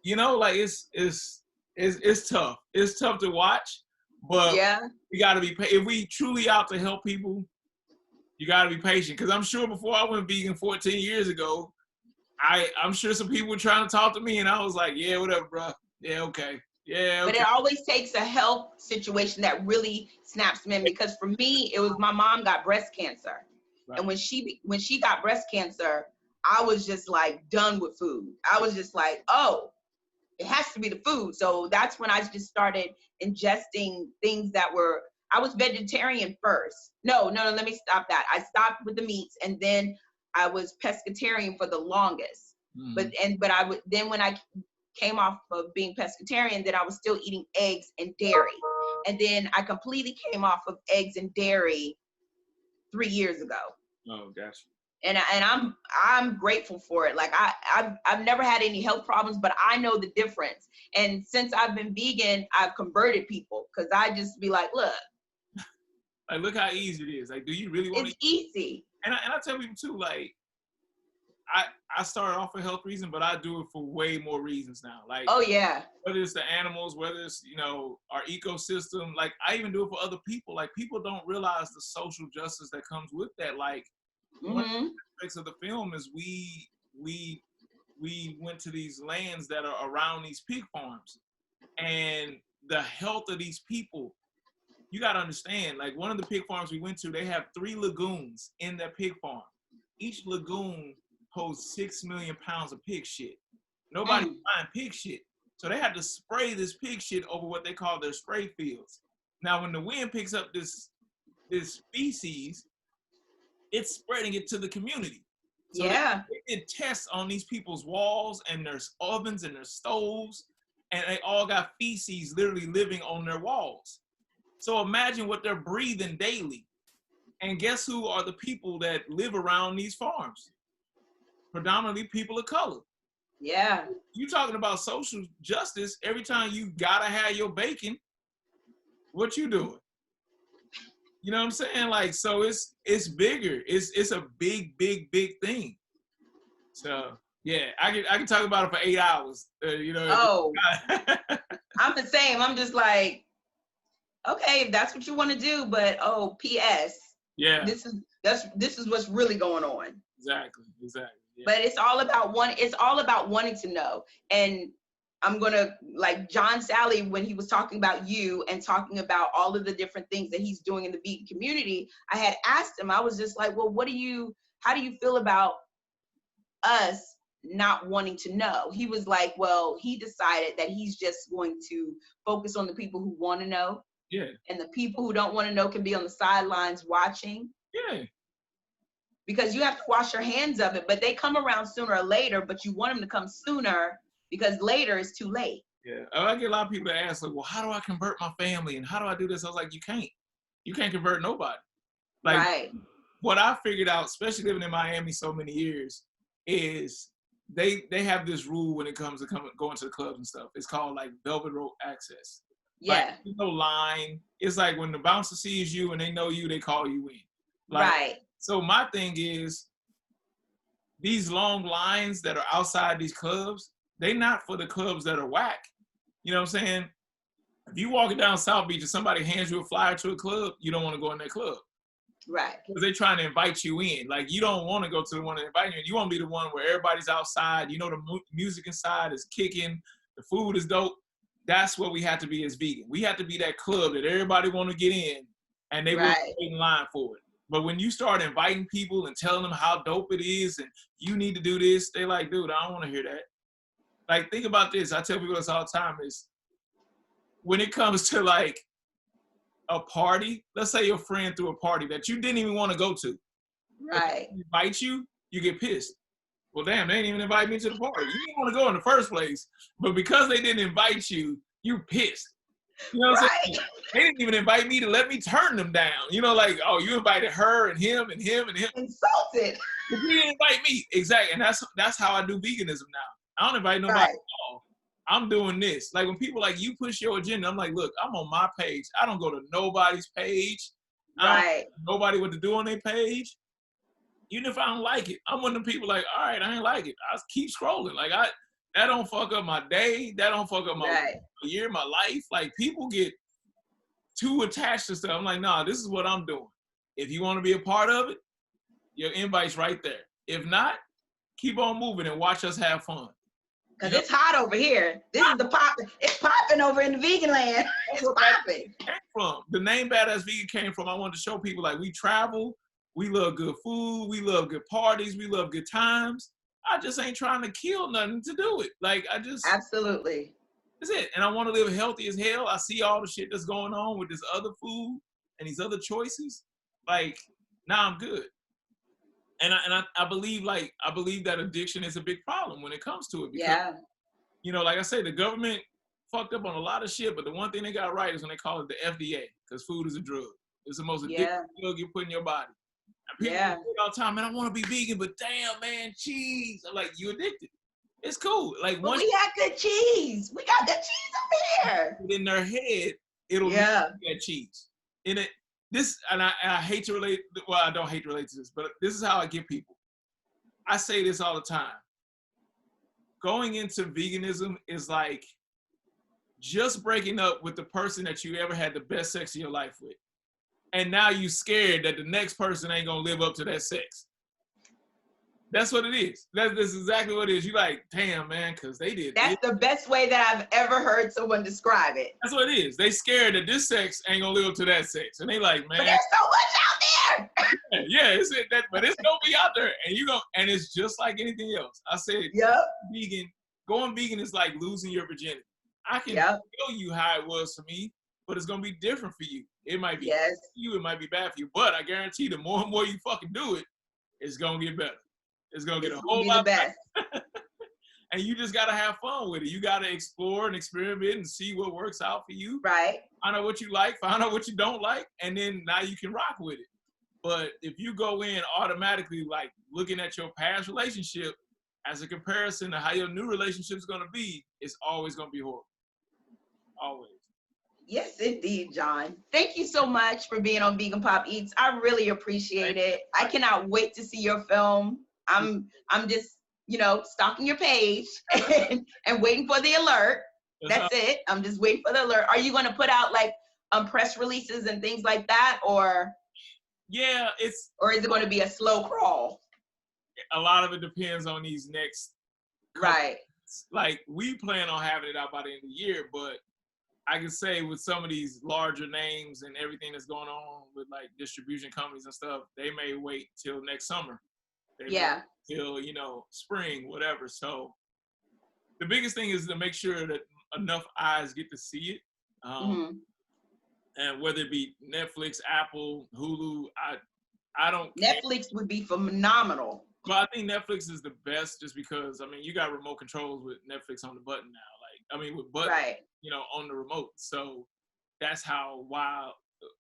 You know, like, it's tough. It's tough to watch, but yeah, you got to be. If we truly out to help people, you got to be patient. Because I'm sure before I went vegan 14 years ago, I'm sure some people were trying to talk to me, and I was like, yeah, whatever, bro. Yeah, okay. Yeah, okay. But it always takes a health situation that really snaps me in. Because for me, it was my mom got breast cancer. Right. And when she got breast cancer, I was just like done with food. I was just like, oh, it has to be the food. So that's when I just started ingesting things that were, I was vegetarian first. No, let me stop that. I stopped with the meats, and then I was pescatarian for the longest. But then when I came off of being pescatarian, then I was still eating eggs and dairy. And then I completely came off of eggs and dairy 3 years ago. Oh, gotcha. And I'm grateful for it. Like, I've never had any health problems, but I know the difference. And since I've been vegan, I've converted people, because I just be like, look. Like, look how easy it is. Like, do you really want to? It's easy. And I tell people too, like, I started off for health reasons, but I do it for way more reasons now. Like, oh yeah. Whether it's the animals, whether it's, you know, our ecosystem, like, I even do it for other people. Like, people don't realize the social justice that comes with that. Like, one of the aspects of the film is we went to these lands that are around these pig farms, and the health of these people, you got to understand, like, one of the pig farms we went to, they have 3 lagoons in their pig farm. Each lagoon holds 6 million pounds of pig shit. Nobody's buying pig shit. So they had to spray this pig shit over what they call their spray fields. Now, when the wind picks up this feces, it's spreading it to the community. So yeah. They did tests on these people's walls and their ovens and their stoves, and they all got feces literally living on their walls. So imagine what they're breathing daily. And guess who are the people that live around these farms? Predominantly people of color. Yeah. You talking about social justice, every time you gotta have your bacon, what you doing? You know what I'm saying? Like, so it's bigger. It's a big thing. So yeah, I can talk about it for 8 hours. You know. Oh, I'm the same. I'm just like, okay, if that's what you want to do, but P.S. Yeah. This is what's really going on. Exactly. Yeah. But it's all about wanting to know. And I'm gonna, like John Sally, when he was talking about you and talking about all of the different things that he's doing in the vegan community, I had asked him, I was just like, well, how do you feel about us not wanting to know? He was like, well, he decided that he's just going to focus on the people who want to know. Yeah. And the people who don't want to know can be on the sidelines watching. Yeah. because you have to wash your hands of it, but they come around sooner or later, but you want them to come sooner because later is too late. Yeah, I get a lot of people that ask, like, well, how do I convert my family and how do I do this? I was like, you can't convert nobody. Like, Right. what I figured out, especially living in Miami so many years, is they have this rule when it comes to going to the clubs and stuff. It's called like velvet rope access. Yeah. Like, there's no line. It's like when the bouncer sees you and they know you, they call you in. Like, right. So my thing is, these long lines that are outside these clubs, they not for the clubs that are whack. You know what I'm saying? If you walking down South Beach and somebody hands you a flyer to a club, you don't want to go in that club. Right. Because they're trying to invite you in. Like, you don't want to go to the one that invite you in. You want to be the one where everybody's outside. You know, the music inside is kicking. The food is dope. That's what we have to be as vegan. We have to be that club that everybody want to get in, and they will wait in line for it. But when you start inviting people and telling them how dope it is and you need to do this, they like, dude, I don't want to hear that. Like, think about this. I tell people this all the time is, when it comes to like a party, let's say your friend threw a party that you didn't even want to go to. Right. They invite you, you get pissed. Well, damn, they didn't even invite me to the party. You didn't want to go in the first place, but because they didn't invite you, you pissed. You know what I'm saying? They didn't even invite me to let me turn them down. You know, like, oh, you invited her and him and him and him. Insulted. But you didn't invite me. Exactly. And that's how I do veganism now. I don't invite nobody at all. I'm doing this. Like, when people like, you push your agenda, I'm like, look, I'm on my page. I don't go to nobody's page. I don't tell nobody what to do on their page. Even if I don't like it, I'm one of them people like, all right, I ain't like it. I keep scrolling. Like, that don't fuck up my day. That don't fuck up my year, my life. Like, people get too attached to stuff. I'm like, nah, this is what I'm doing. If you want to be a part of it, your invite's right there. If not, keep on moving and watch us have fun. Because it's hot over here. This is the popping. It's popping over in the vegan land. It's popping. Came from. The name Badass Vegan came from, I wanted to show people, like, we travel, we love good food, we love good parties, we love good times. I just ain't trying to kill nothing to do it. Like, I just... Absolutely. That's it. And I want to live healthy as hell. I see all the shit that's going on with this other food and these other choices. Like, now I'm good. And I believe that addiction is a big problem when it comes to it. Because, you know, like I say, the government fucked up on a lot of shit, but the one thing they got right is when they call it the FDA, because food is a drug. It's the most addictive drug you put in your body. And people say all the time, man, I want to be vegan, but damn, man, cheese. I'm like, you addicted. It's cool. Like, but we got good cheese. We got good cheese up here. In their head, it'll be that cheese. In it, and I hate to relate. Well, I don't hate to relate to this, but this is how I get people. I say this all the time. Going into veganism is like just breaking up with the person that you ever had the best sex of your life with, and now you scared that the next person ain't gonna live up to that sex. That's what it is. That's exactly what it is. You like, damn, man, because they did. That's the best way that I've ever heard someone describe it. That's what it is. They scared that this sex ain't gonna live up to that sex, and they like, man. But there's so much out there. Yeah, but it's gonna be out there, and it's just like anything else. I said, vegan. Going vegan is like losing your virginity. I can tell you how it was for me, but it's gonna be different for you. It might be good for you, it might be bad for you, but I guarantee the more and more you fucking do it, it's gonna get better. It's gonna get a whole lot better. And you just gotta have fun with it. You gotta explore and experiment and see what works out for you. Right. Find out what you like, find out what you don't like, and then now you can rock with it. But if you go in automatically like looking at your past relationship as a comparison to how your new relationship is gonna be, it's always gonna be horrible. Always. Yes, indeed, John. Thank you so much for being on Vegan Pop Eats. I really appreciate it. I cannot wait to see your film. I'm just, you know, stalking your page and waiting for the alert. That's it. I'm just waiting for the alert. Are you going to put out like press releases and things like that, or? Yeah, or is it going to be a slow crawl? A lot of it depends on these next. Right. Like, we plan on having it out by the end of the year, but I can say with some of these larger names and everything that's going on with like distribution companies and stuff, they may wait till next summer. Till, you know, spring, whatever. So the biggest thing is to make sure that enough eyes get to see it. And whether it be Netflix, Apple, Hulu, I don't care. Netflix would be phenomenal. But I think Netflix is the best just because, I mean, you got remote controls with Netflix on the button now. Like, I mean, with buttons, Right. you know, on the remote. So that's how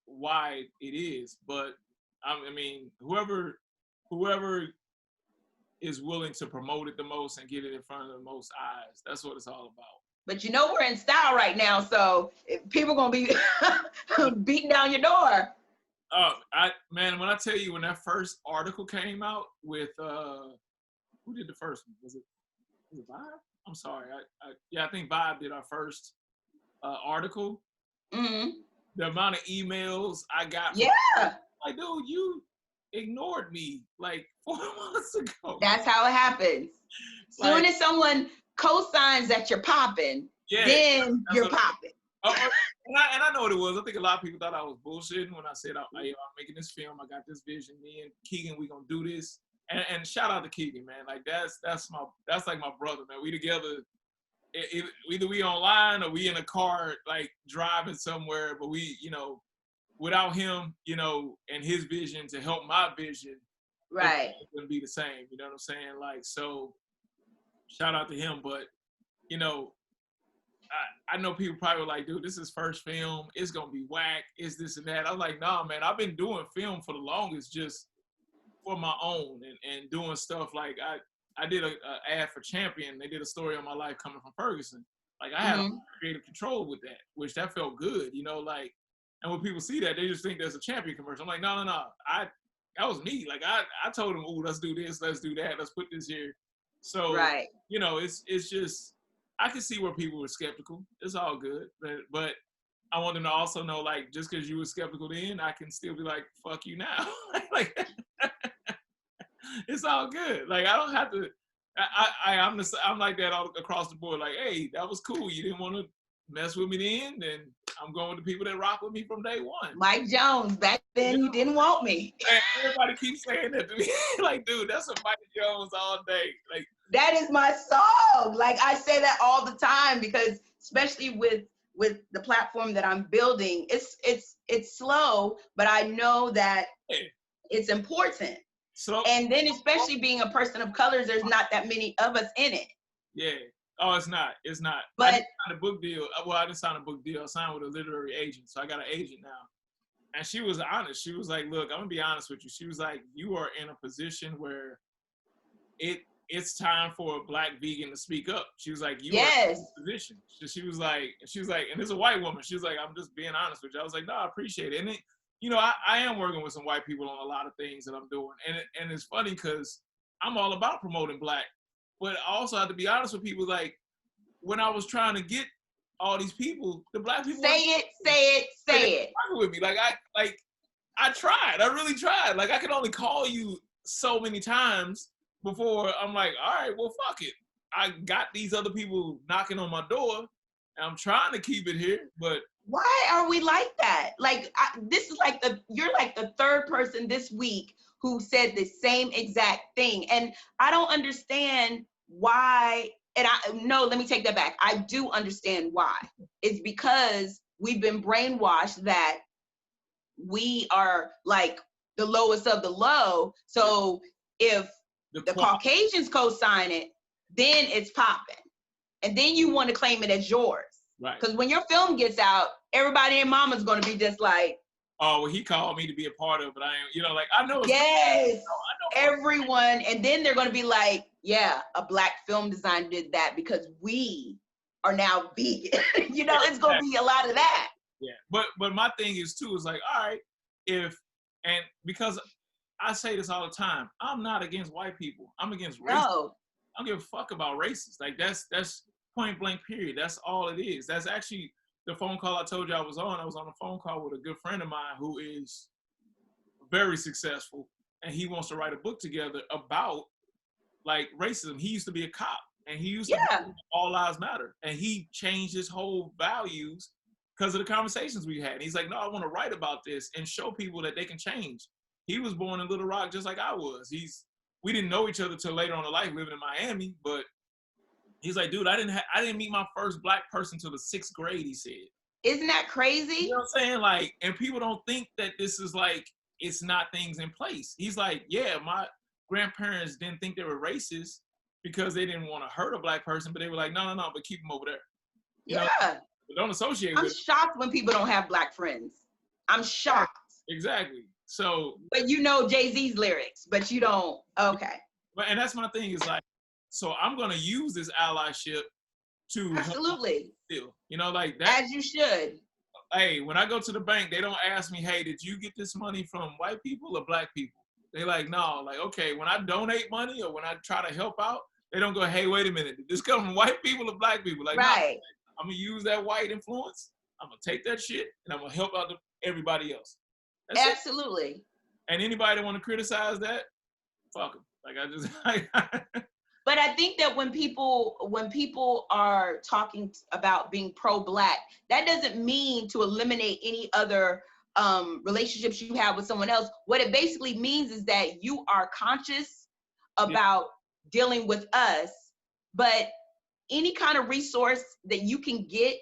wide it is. But I mean, whoever is willing to promote it the most and get it in front of the most eyes, that's what it's all about. But you know we're in style right now, so people gonna be beating down your door. Man, when I tell you, when that first article came out with who did the first one? Was it Vibe? I'm sorry. I think Vibe did our first article. Mm-hmm. The amount of emails I got. Yeah. Like, dude, you ignored me like 4 months ago. That's how it happens. Soon as someone co-signs that you're popping, then you're popping. And I know what it was. I think a lot of people thought I was bullshitting when I said, I'm making this film. I got this vision. Me and Keegan, we gonna do this. And shout out to Keegan, man. Like that's like my brother, man. We together. Either we online or we in a car, like driving somewhere. But we, you know, without him, you know, and his vision to help my vision, right, it wouldn't be the same. You know what I'm saying? Like, so shout out to him. But you know, I know people probably were like, dude, this is first film. It's going to be whack. It's this and that. I'm like, nah, man, I've been doing film for the longest just for my own and doing stuff. Like I did a ad for Champion. They did a story on my life coming from Ferguson. Like I had creative control with that, which that felt good, you know, like, and when people see that, they just think there's a Champion commercial. I'm like, no. That was me. Like I told them, ooh, let's do this, let's do that, let's put this here. So, right. You know, it's just, I can see where people were skeptical. It's all good. But I want them to also know, like, just because you were skeptical then, I can still be like, fuck you now. Like, it's all good. Like, I don't have to, I'm like that all across the board. Like, hey, that was cool. You didn't want to mess with me then I'm going with the people that rock with me from day one. Mike Jones, back then you didn't want me. And everybody keeps saying that to me. Like, dude, that's a Mike Jones all day. Like, that is my song. Like I say that all the time because especially with the platform that I'm building, it's slow, but I know that it's important. So, and then especially being a person of color, there's not that many of us in it. Yeah. Oh, it's not. But I didn't sign a book deal. Well, I didn't sign a book deal. I signed with a literary agent. So I got an agent now. And she was honest. She was like, look, I'm going to be honest with you. She was like, you are in a position where it's time for a Black vegan to speak up. She was like, you are in a position. She was like, and it's a white woman. She was like, I'm just being honest with you. I was like, no, I appreciate it. And it, you know, I am working with some white people on a lot of things that I'm doing. And it's funny because I'm all about promoting Black. But I also have to be honest with people, like, when I was trying to get all these people, the Black people say it with me. Like I tried. I really tried. Like I could only call you so many times before I'm like, all right, well, fuck it. I got these other people knocking on my door, and I'm trying to keep it here, but why are we like that? Like this is like you're like the third person this week who said the same exact thing. And I don't understand why, and let me take that back. I do understand why. It's because we've been brainwashed that we are like the lowest of the low. So if the Caucasians co-sign it, then it's popping. And then you want to claim it as yours. Right. Because when your film gets out, everybody and mama's going to be just like, oh, well, he called me to be a part of it. I am, you know, like, I know. Yes, I know everyone. And then they're going to be like, yeah, a Black film designer did that because we are now vegan. You know, it's going to be a lot of that. Yeah. But my thing is, too, is like, all right, because I say this all the time, I'm not against white people. I'm against racism. No. I don't give a fuck about racists. Like, that's point blank, period. That's all it is. That's actually the phone call I told you I was on. I was on a phone call with a good friend of mine who is very successful, and he wants to write a book together about, like, racism. He used to be a cop, and he used to be All Lives Matter, and he changed his whole values because of the conversations we had. And he's like, no, I want to write about this and show people that they can change. He was born in Little Rock just like I was. We didn't know each other till later on in life living in Miami, but he's like, dude, I didn't meet my first Black person till the 6th grade, he said. Isn't that crazy? You know what I'm saying? Like, and people don't think that this is like, it's not things in place. He's like, yeah, my grandparents didn't think they were racist because they didn't want to hurt a black person, but they were like, no, but keep them over there. You know? But don't associate with I'm shocked when people don't have black friends. I'm shocked. Exactly. So. But you know Jay-Z's lyrics, but you don't. Okay. But and that's my thing is like, so I'm gonna use this allyship to absolutely. Help you know, like that. As you should. Hey, when I go to the bank, they don't ask me, hey, did you get this money from white people or black people? They like, no, like, okay, when I donate money or when I try to help out, they don't go, hey, wait a minute, did this come from white people or black people? Like, right. No, I'm gonna use that white influence. I'm gonna take that shit and I'm gonna help out everybody else. That's absolutely. It. And anybody that want to criticize that, fuck them. Like I just. But I think that when people are talking about being pro-black, that doesn't mean to eliminate any other relationships you have with someone else. What it basically means is that you are conscious about dealing with us, but any kind of resource that you can get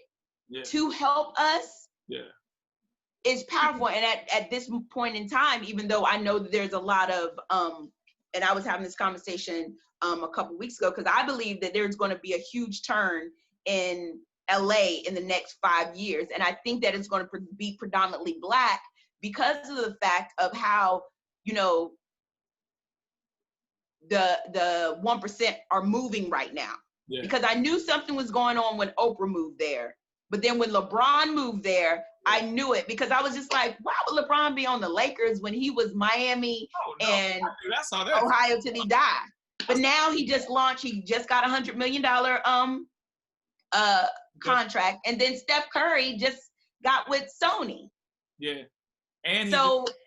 to help us is powerful. And at this point in time, even though I know that there's a lot of, and I was having this conversation a couple weeks ago, because I believe that there's going to be a huge turn in LA in the next 5 years. And I think that it's going to be predominantly black because of the fact of how, you know, the 1% are moving right now. Yeah. Because I knew something was going on when Oprah moved there. But then when LeBron moved there, I knew it, because I was just like, why would LeBron be on the Lakers when he was Miami and Ohio till he died? But now he just got $100 million contract, and then Steph Curry just got with Sony. Yeah. And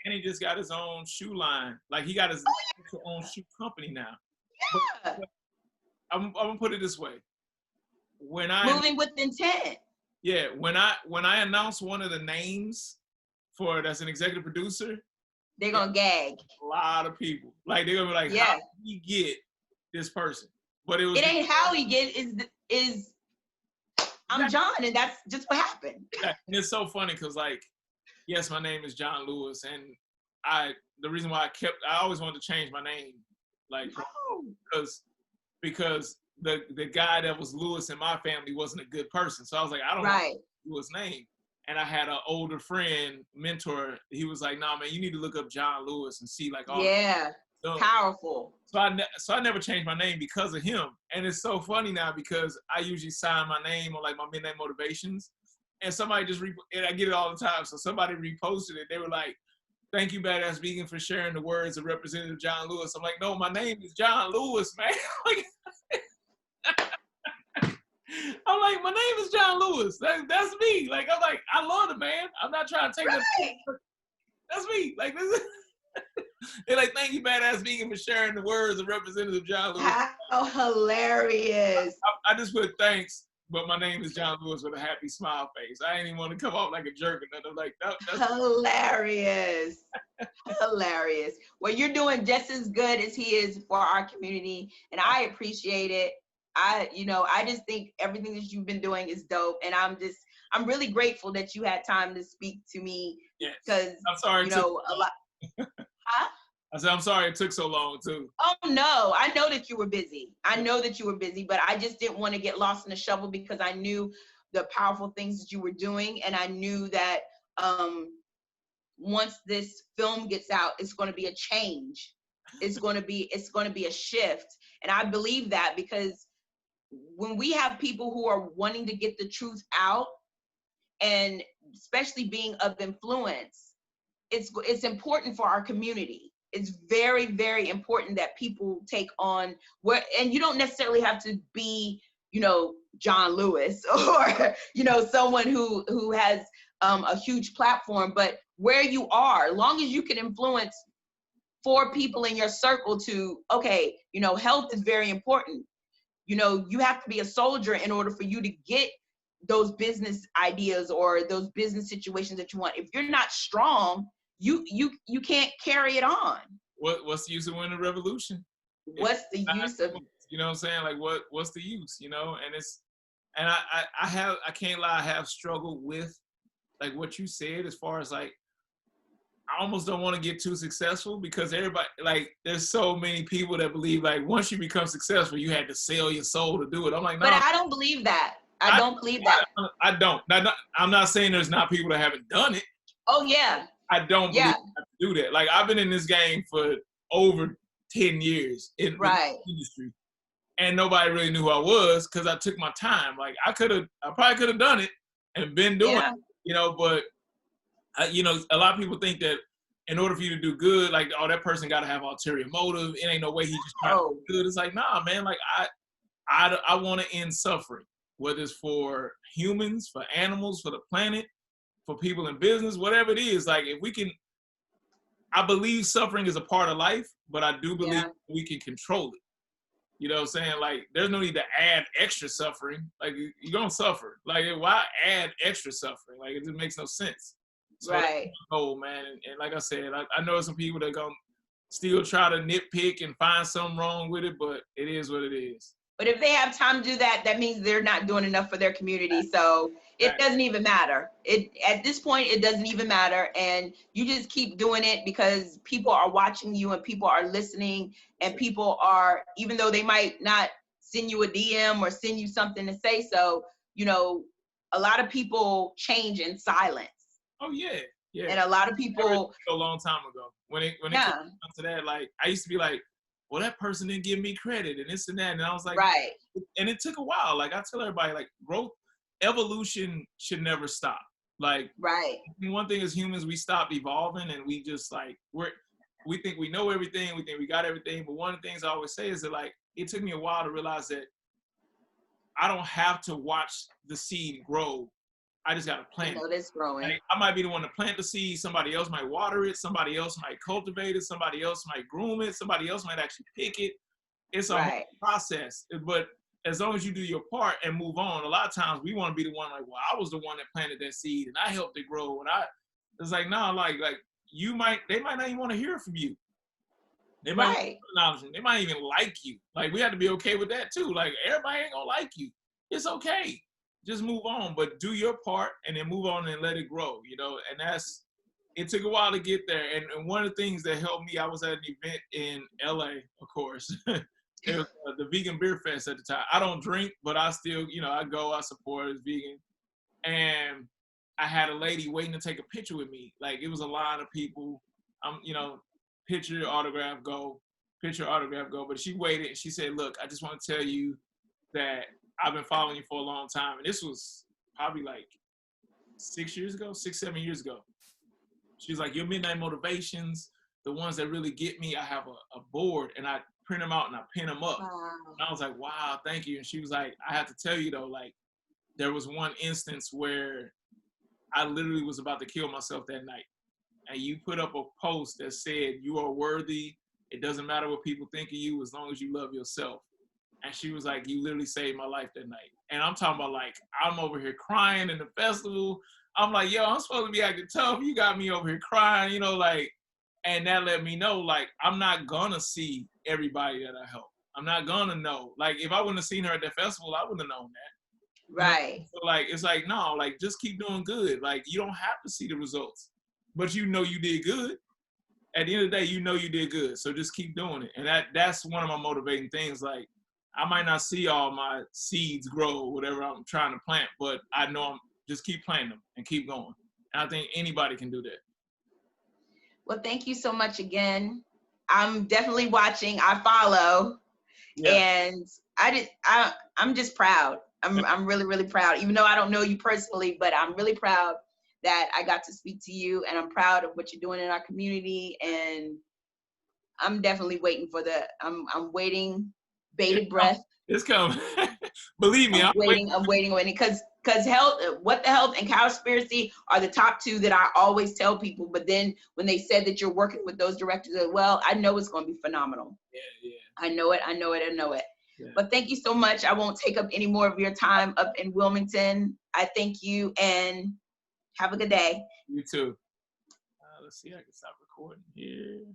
he just got his own shoe line. Like he got his own shoe company now. Yeah. But I'm gonna put it this way. Moving with intent. Yeah, when I announce one of the names that's an executive producer, they're gonna gag. A lot of people. Like they're gonna be like, how did he get this person? But it ain't how he get is I'm John, and that's just what happened. Yeah, and it's so funny because like, yes, my name is John Lewis, and the reason why I always wanted to change my name, like because the guy that was Lewis in my family wasn't a good person. So I was like, I don't know Lewis' name. And I had an older friend, mentor, he was like, nah, man, you need to look up John Lewis and see like all powerful. So I never changed my name because of him. And it's so funny now because I usually sign my name on like my Midnight Motivations. And somebody and I get it all the time. So somebody reposted it. They were like, thank you, Badass Vegan, for sharing the words of Representative John Lewis. I'm like, no, my name is John Lewis, man. I'm like, my name is John Lewis. That's me. Like, I'm like, I love the man. I'm not trying to take that. That's me. Like, this is. They're like, thank you, Badass Vegan, for sharing the words of Representative John Lewis. How hilarious. I just put thanks, but my name is John Lewis with a happy smile face. I didn't even want to come off like a jerk or nothing. Like, that's hilarious. Hilarious. Well, you're doing just as good as he is for our community, and I appreciate it. I just think everything that you've been doing is dope, and I'm really grateful that you had time to speak to me. Because I'm sorry, a lot. Huh? I said I'm sorry it took so long too. Oh no, I know that you were busy. But I just didn't want to get lost in the shuffle because I knew the powerful things that you were doing, and I knew that once this film gets out, it's going to be a change. It's going to be a shift, and I believe that because when we have people who are wanting to get the truth out, and especially being of influence, it's important for our community. It's very, very important that people take on and you don't necessarily have to be, John Lewis or, someone who has a huge platform, but where you are, as long as you can influence 4 people in your circle to, health is very important. You have to be a soldier in order for you to get those business ideas or those business situations that you want. If you're not strong, you can't carry it on. What's the use of winning a revolution? What's the use of? You know what I'm saying? Like what's the use? And I can't lie, I have struggled with like what you said as far as like I almost don't want to get too successful because everybody, like, there's so many people that believe like once you become successful, you had to sell your soul to do it. I'm like, no. But I don't believe that. I don't believe that. I don't. I'm not saying there's not people that haven't done it. Oh yeah. I don't believe I have to do that. Like, I've been in this game for over 10 years in the industry, and nobody really knew who I was because I took my time. Like, I probably could have done it and been doing it, you know, but you know, a lot of people think that in order for you to do good, like, oh, that person got to have ulterior motive. It ain't no way he just trying to do good. It's like, nah, man. Like, I want to end suffering, whether it's for humans, for animals, for the planet, for people in business, whatever it is. Like, if we can, I believe suffering is a part of life, but I do believe we can control it. You know what I'm saying? Like, there's no need to add extra suffering. Like, you're going to suffer. Like, why add extra suffering? Like, it just makes no sense. So that's my goal, man. And like I said, I know some people that are going to still try to nitpick and find something wrong with it, but it is what it is. But if they have time to do that, that means they're not doing enough for their community. So it doesn't even matter. At this point, it doesn't even matter. And you just keep doing it because people are watching you and people are listening, and people are, even though they might not send you a DM or send you something to say, so, you know, a lot of people change in silence. Oh yeah. Yeah. And a lot of people a long time ago when it came to that, like, I used to be like, well, that person didn't give me credit and this and that. And I was like, and it took a while. Like, I tell everybody, like, growth, evolution should never stop. Like, one thing as humans, we stopped evolving and we just like, we think we know everything. We think we got everything. But one of the things I always say is that, like, it took me a while to realize that I don't have to watch the seed grow. I just got to plant it. It's growing. Like, I might be the one to plant the seed. Somebody else might water it. Somebody else might cultivate it. Somebody else might groom it. Somebody else might actually pick it. It's a whole process. But as long as you do your part and move on, a lot of times we want to be the one like, well, I was the one that planted that seed and I helped it grow. And it's like, no, like they might not even want to hear from you. They might they might even like you. Like, we have to be okay with that too. Like, everybody ain't gonna like you. It's okay. Just move on, but do your part and then move on and let it grow, you know? And it took a while to get there. And one of the things that helped me, I was at an event in LA, of course. It was the Vegan Beer Fest at the time. I don't drink, but I still, you know, I go, I support, it's vegan. And I had a lady waiting to take a picture with me. Like, it was a line of people, you know, picture, autograph, go, picture, autograph, go. But she waited and she said, look, I just want to tell you that I've been following you for a long time. And this was probably like 6, 7 years ago. She's like, your midnight motivations, the ones that really get me, I have a board and I print them out and I pin them up. Wow. And I was like, wow, thank you. And she was like, I have to tell you though, like, there was one instance where I literally was about to kill myself that night. And you put up a post that said, you are worthy. It doesn't matter what people think of you as long as you love yourself. And she was like, you literally saved my life that night. And I'm talking about, like, I'm over here crying in the festival. I'm like, yo, I'm supposed to be acting tough. You got me over here crying, you know, like, and that let me know, like, I'm not gonna see everybody that I help. I'm not gonna know. Like, if I wouldn't have seen her at that festival, I wouldn't have known that. Right. You know? So, like, it's like, no, like, just keep doing good. Like, you don't have to see the results, but you know you did good. At the end of the day, you know you did good. So just keep doing it. And that's one of my motivating things. Like, I might not see all my seeds grow, whatever I'm trying to plant, but I know I'm just keep planting them and keep going. And I think anybody can do that. Well, thank you so much again. I'm definitely watching. I follow, and I'm just proud. I'm really, really proud. Even though I don't know you personally, but I'm really proud that I got to speak to you, and I'm proud of what you're doing in our community. And I'm definitely waiting for I'm waiting. Bated breath. It's coming. Believe me, I'm waiting because health, what the health and cowspiracy are the top two that I always tell people. But then when they said that you're working with those directors as well, I know it's going to be phenomenal. Yeah. I know it. Yeah. But thank you so much. I won't take up any more of your time up in Wilmington. I thank you and have a good day. You too. Let's see, I can stop recording here.